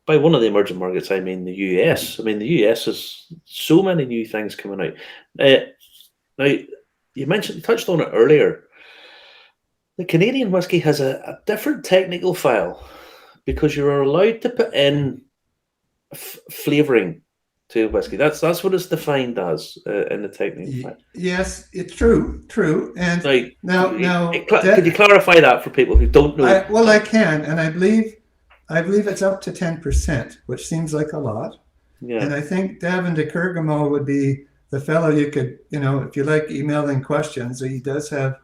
Speaker 2: By one of the emerging markets, I mean the US. I mean, the US has so many new things coming out. Now, you touched on it earlier. The Canadian whiskey has a different technical file because you're allowed to put in flavouring to whiskey. That's what it's defined as in the technical file.
Speaker 6: Yes, it's true. And now,
Speaker 2: could you clarify that for people who don't know?
Speaker 6: I can, and I believe it's up to 10%, which seems like a lot. Yeah. And I think Davin de Kergamo would be the fellow you could, if you like emailing questions. He does have,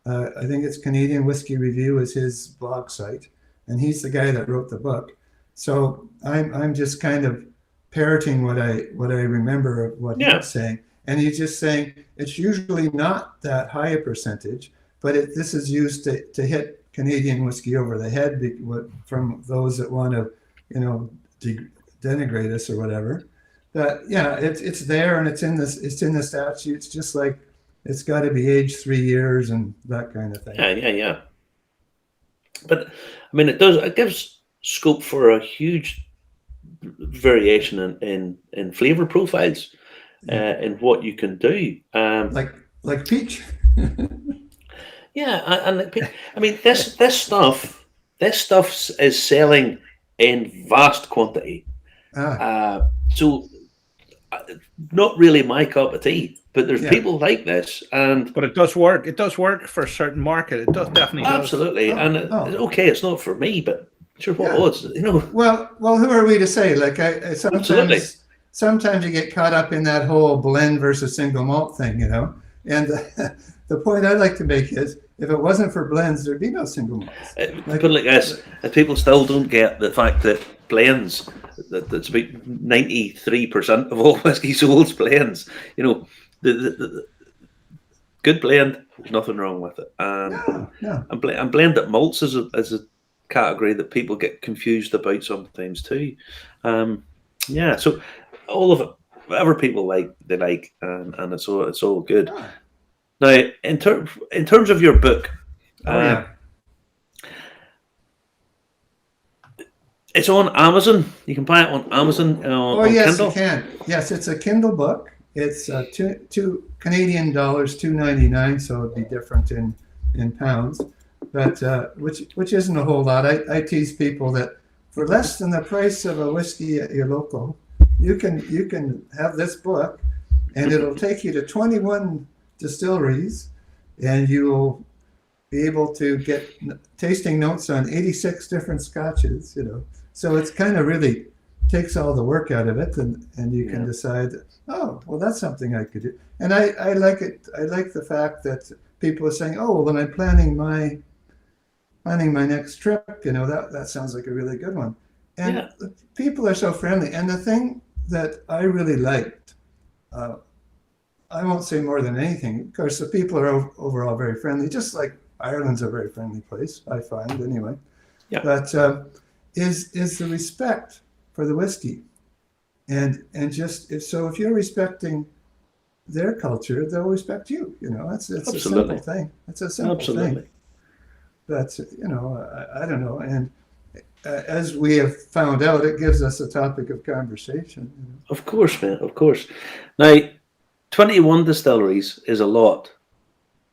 Speaker 6: I think it's Canadian Whiskey Review is his blog site, and he's the guy that wrote the book. So I'm just kind of parroting what I remember of what he's saying, and he's just saying it's usually not that high a percentage, but this is used to hit Canadian whiskey over the head from those that want to, denigrate us or whatever. But it's there, and it's in the statutes, just like it's got to be aged 3 years and that kind of thing.
Speaker 2: Yeah. But I mean, it gives scope for a huge variation in flavor profiles, in what you can do.
Speaker 6: Like peach.
Speaker 2: Yeah, and I mean, this stuff is selling in vast quantity. So not really my cup of tea, but there's people like this,
Speaker 1: but it does work. It does work for a certain market. It does definitely.
Speaker 2: Absolutely, okay. It's not for me, but sure, what odds?
Speaker 6: Well, who are we to say? Like, sometimes you get caught up in that whole blend versus single malt thing, And the point I'd like to make is, if it wasn't for blends, there'd be no single malts.
Speaker 2: Put it like this: people still don't get the fact that blends, that's about 93% of all whiskey sold blends. The good blend, there's nothing wrong with it. And blended malts is a category that people get confused about sometimes too. So all of it, whatever people like, they like, and it's all good. Now, in terms of your book, it's on Amazon. You can buy it on Amazon. On
Speaker 6: yes,
Speaker 2: Kindle.
Speaker 6: You can. Yes, it's a Kindle book. It's two Canadian dollars, $2.99, so it'd be different in pounds, but which isn't a whole lot. I tease people that for less than the price of a whiskey at your local, you can have this book, and it'll take you to 21 distilleries, and you will be able to get tasting notes on 86 different scotches. So it's kind of really takes all the work out of it, and you can decide, oh, well, that's something I could do. And I like it. I like the fact that people are saying, oh, well, when I'm planning my next trip, that sounds like a really good one. And people are so friendly. And the thing that I really liked, I won't say more than anything. Of course, the people are overall very friendly, just like Ireland's a very friendly place, I find anyway.
Speaker 2: Yeah.
Speaker 6: But is the respect for the whiskey, and just if you're respecting their culture, they'll respect you. It's a simple thing. It's a simple thing. But I don't know. And as we have found out, it gives us a topic of conversation.
Speaker 2: Of course, man. Of course. Now, 21 distilleries is a lot,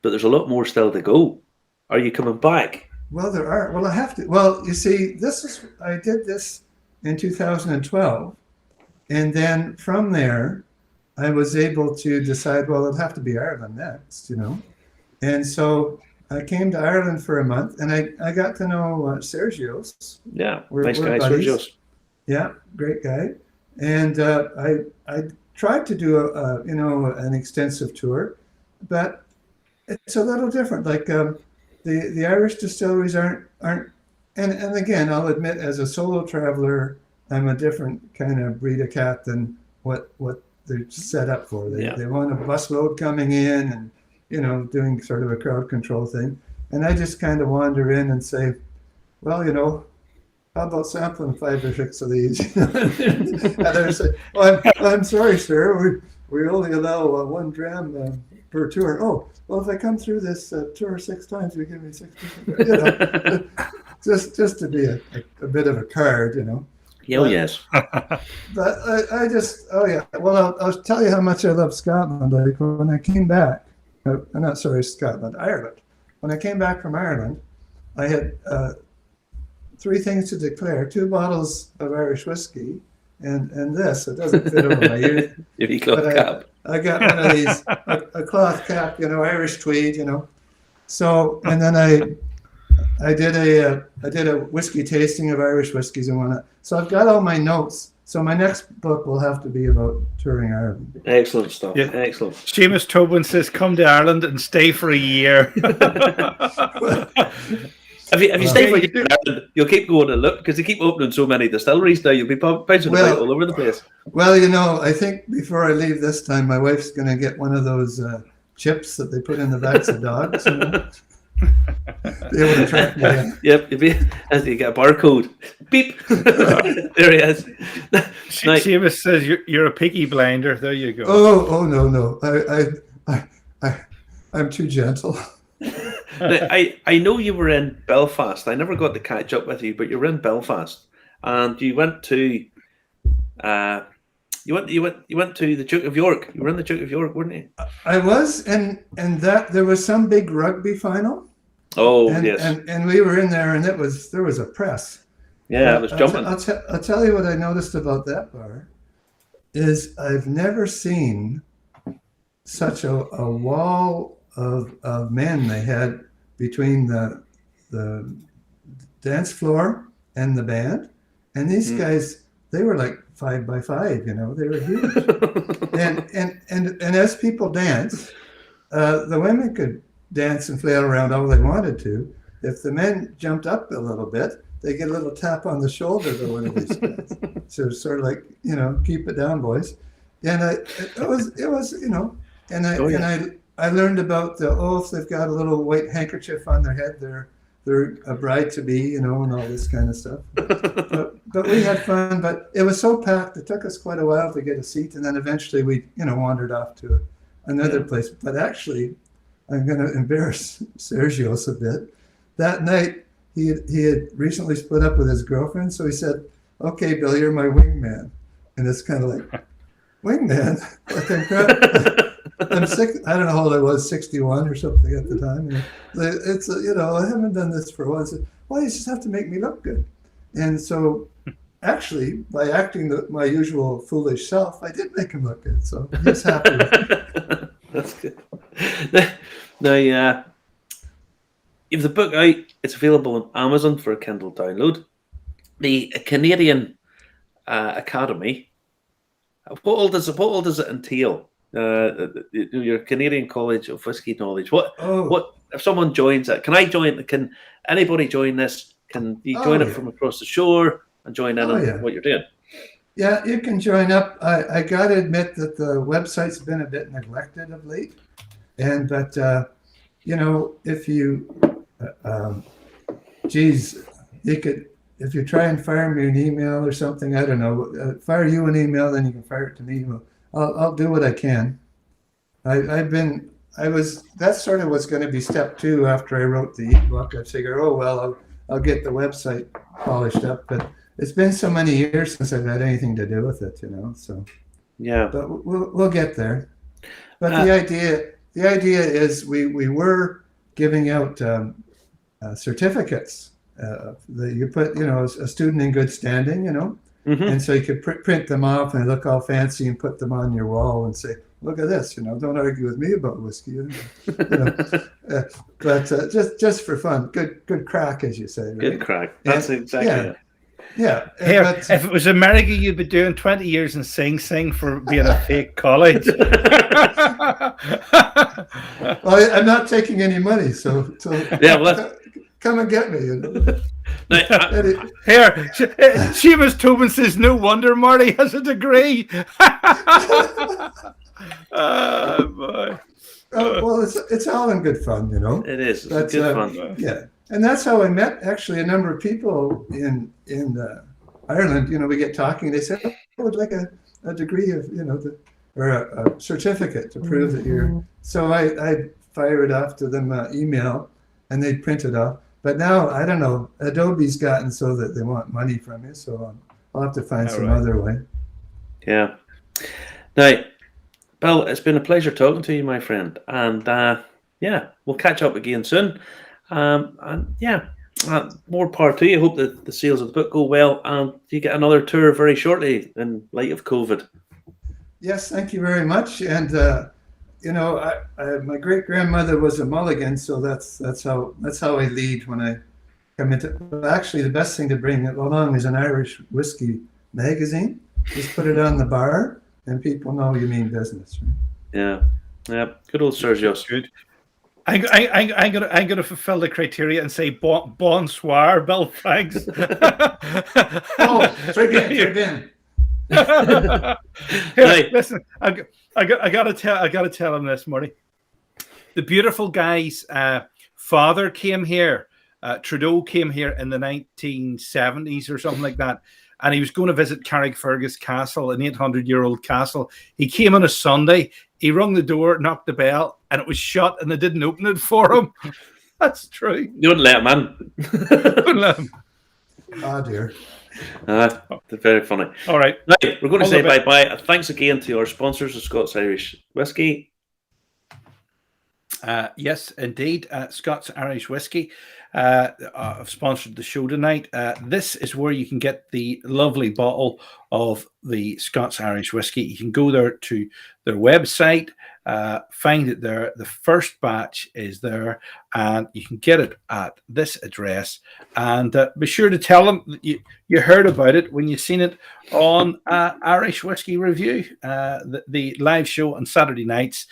Speaker 2: but there's a lot more still to go. Are you coming back?
Speaker 6: Well, there are. Well, I have to. Well, you see, I did this in 2012, and then from there, I was able to decide, well, it'd have to be Ireland next, and so I came to Ireland for a month, and I got to know Sergio's.
Speaker 2: Yeah,
Speaker 6: we're
Speaker 2: guy,
Speaker 6: buddies.
Speaker 2: Sergio's.
Speaker 6: Yeah, great guy. And I tried to do an extensive tour, but it's a little different. Like the Irish distilleries aren't. And again, I'll admit, as a solo traveler, I'm a different kind of breed of cat than what they're set up for. They want a busload coming in and doing sort of a crowd control thing. And I just kind of wander in and say, well, how about sampling 5 or 6 of these? And they say, well, I'm sorry, sir, we only allow 1 dram per tour. Oh, well, if I come through this tour 6 times, you give me 60%. Just to be a bit of a card,
Speaker 2: Oh, yes.
Speaker 6: But I just, well, I'll tell you how much I love Scotland. Like when I came back, I'm not sorry, Scotland, Ireland. When I came back from Ireland, I had 3 things to declare: 2 bottles of Irish whiskey, and this. It doesn't fit over my ear.
Speaker 2: Your cloth cap.
Speaker 6: I got one of these, a cloth cap, Irish tweed, So, and then I did a whiskey tasting of Irish whiskeys and whatnot. So I've got all my notes. So my next book will have to be about touring Ireland.
Speaker 2: Excellent stuff.
Speaker 1: Yeah.
Speaker 2: Excellent.
Speaker 1: Seamus Tobin says, "Come to Ireland and stay for a year."
Speaker 2: If you stay for a year in Ireland, you'll keep going to look, because they keep opening so many distilleries now. You'll be bouncing about all over the place.
Speaker 6: Well, I think before I leave this time, my wife's going to get one of those chips that they put in the backs of dogs. Be able to track me in.
Speaker 2: Yep, you get a barcode. Beep. There he is.
Speaker 1: Seamus says you're a piggy blinder. There you go.
Speaker 6: Oh no. I'm too gentle.
Speaker 2: I know you were in Belfast. I never got to catch up with you, but you were in Belfast, and you went to you went to the Duke of York. You were in the Duke of York, weren't you?
Speaker 6: I was, and that there was some big rugby final.
Speaker 2: Oh,
Speaker 6: yes. And we were in there, and there was a press.
Speaker 2: Yeah, it was jumping.
Speaker 6: I'll tell you what I noticed about that bar is I've never seen such a wall of men they had between the dance floor and the band, and these guys, they were like 5 by 5, they were huge. and as people dance, the women could dance and flail around all they wanted to. If the men jumped up a little bit, they get a little tap on the shoulder to one of these guys. So sort of like, keep it down, boys. And it was and I learned about if they've got a little white handkerchief on their head, they're a bride to be, and all this kind of stuff. But we had fun. But it was so packed, it took us quite a while to get a seat, and then eventually we wandered off to another place. But actually, I'm going to embarrass Sergio's a bit. That night, he had recently split up with his girlfriend, so he said, "Okay, Bill, you're my wingman." And it's kind of like, wingman? I'm sick. I don't know how old I was, 61 or something at the time. It's I haven't done this for a while. I said, well, you just have to make me look good. And so, actually, by acting my usual foolish self, I did make him look good. So he's happy with it.
Speaker 2: That's good. Now, you have the book out. It's available on Amazon for a Kindle download. The Canadian academy. What all does it entail? Your Canadian College of Whisky Knowledge. What if someone joins it? Can I join? Can anybody join this? Can you join it from across the shore and join in on what you're doing?
Speaker 6: Yeah, you can join up. I got to admit that the website's been a bit neglected of late, but if you, you could, if you try and fire me an email or something, I don't know, fire you an email, then you can fire it to me. I'll do what I can. That sort of was going to be step 2 after I wrote the ebook. I figured, I'll get the website polished up, but it's been so many years since I've had anything to do with it, so.
Speaker 2: Yeah.
Speaker 6: But we'll get there. But the idea is we were giving out certificates that you put, a student in good standing, and so you could print them off and look all fancy and put them on your wall and say, look at this, don't argue with me about whiskey. But just for fun, good crack, as you say. Right?
Speaker 2: Good crack. That's exactly it.
Speaker 6: Yeah.
Speaker 1: If it was America, you'd be doing 20 years in Sing Sing for being a fake college.
Speaker 6: Well, I'm not taking any money, so come and get me.
Speaker 1: Here, Seamus Tobin says, no wonder Marty has a degree. Oh, boy.
Speaker 6: Well, it's all in good fun,
Speaker 2: It is. It's good fun.
Speaker 6: Yeah. And that's how I met actually a number of people in Ireland. We get talking. They say, "I would like a degree of or a certificate to prove that you're." So I fire it off to them email, and they print it off. But now I don't know. Adobe's gotten so that they want money from you, so I'll have to find some other way.
Speaker 2: Yeah. Now, Bill, it's been a pleasure talking to you, my friend, and we'll catch up again soon. More power to you. Hope that the sales of the book go well, and you get another tour very shortly in light of COVID.
Speaker 6: Yes, thank you very much. And my great grandmother was a Mulligan, so that's how I lead when I come into. Actually, the best thing to bring along is an Irish whiskey magazine. Just put it on the bar, and people know you mean business. Right?
Speaker 2: Yeah. Good old Sergio's.
Speaker 1: Good. I'm gonna fulfill the criteria and say bonsoir, Bill Franks.
Speaker 6: Très bien.
Speaker 1: Here, listen, I gotta tell him this, Marty. The beautiful guy's father came here. Trudeau came here in the 1970s or something like that. And he was going to visit Carrickfergus Castle, an 800-year-old castle. He came on a Sunday. He rung the door, knocked the bell, and it was shut, and they didn't open it for him. That's true.
Speaker 2: You wouldn't let him in.
Speaker 1: Wouldn't let him.
Speaker 6: Oh, dear.
Speaker 2: Very funny.
Speaker 1: All right.
Speaker 2: Right, we're going to say bye-bye. Thanks again to our sponsors of Scots Irish Whiskey.
Speaker 1: Yes, indeed. Scots Irish Whiskey have sponsored the show tonight. This is where you can get the lovely bottle of the Scots Irish Whiskey. You can go there to their website, find it there. The first batch is there, and you can get it at this address. And be sure to tell them that you heard about it when you've seen it on Irish Whiskey Review, the live show on Saturday nights,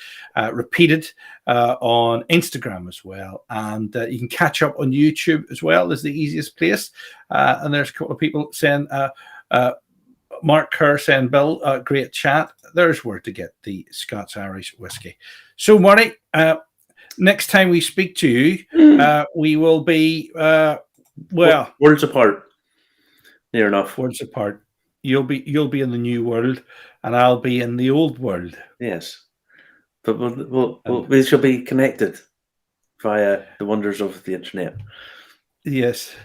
Speaker 1: repeated on Instagram as well. And you can catch up on YouTube as well, is the easiest place. And there's a couple of people saying, Mark Kerr saying, Bill, great chat. There's where to get the Scots Irish Whiskey. So, Marty, next time we speak to you, we will be,
Speaker 2: worlds apart. Near enough.
Speaker 1: Worlds apart. You'll be in the new world, and I'll be in the old world.
Speaker 2: Yes, but we shall be connected via the wonders of the internet.
Speaker 1: Yes.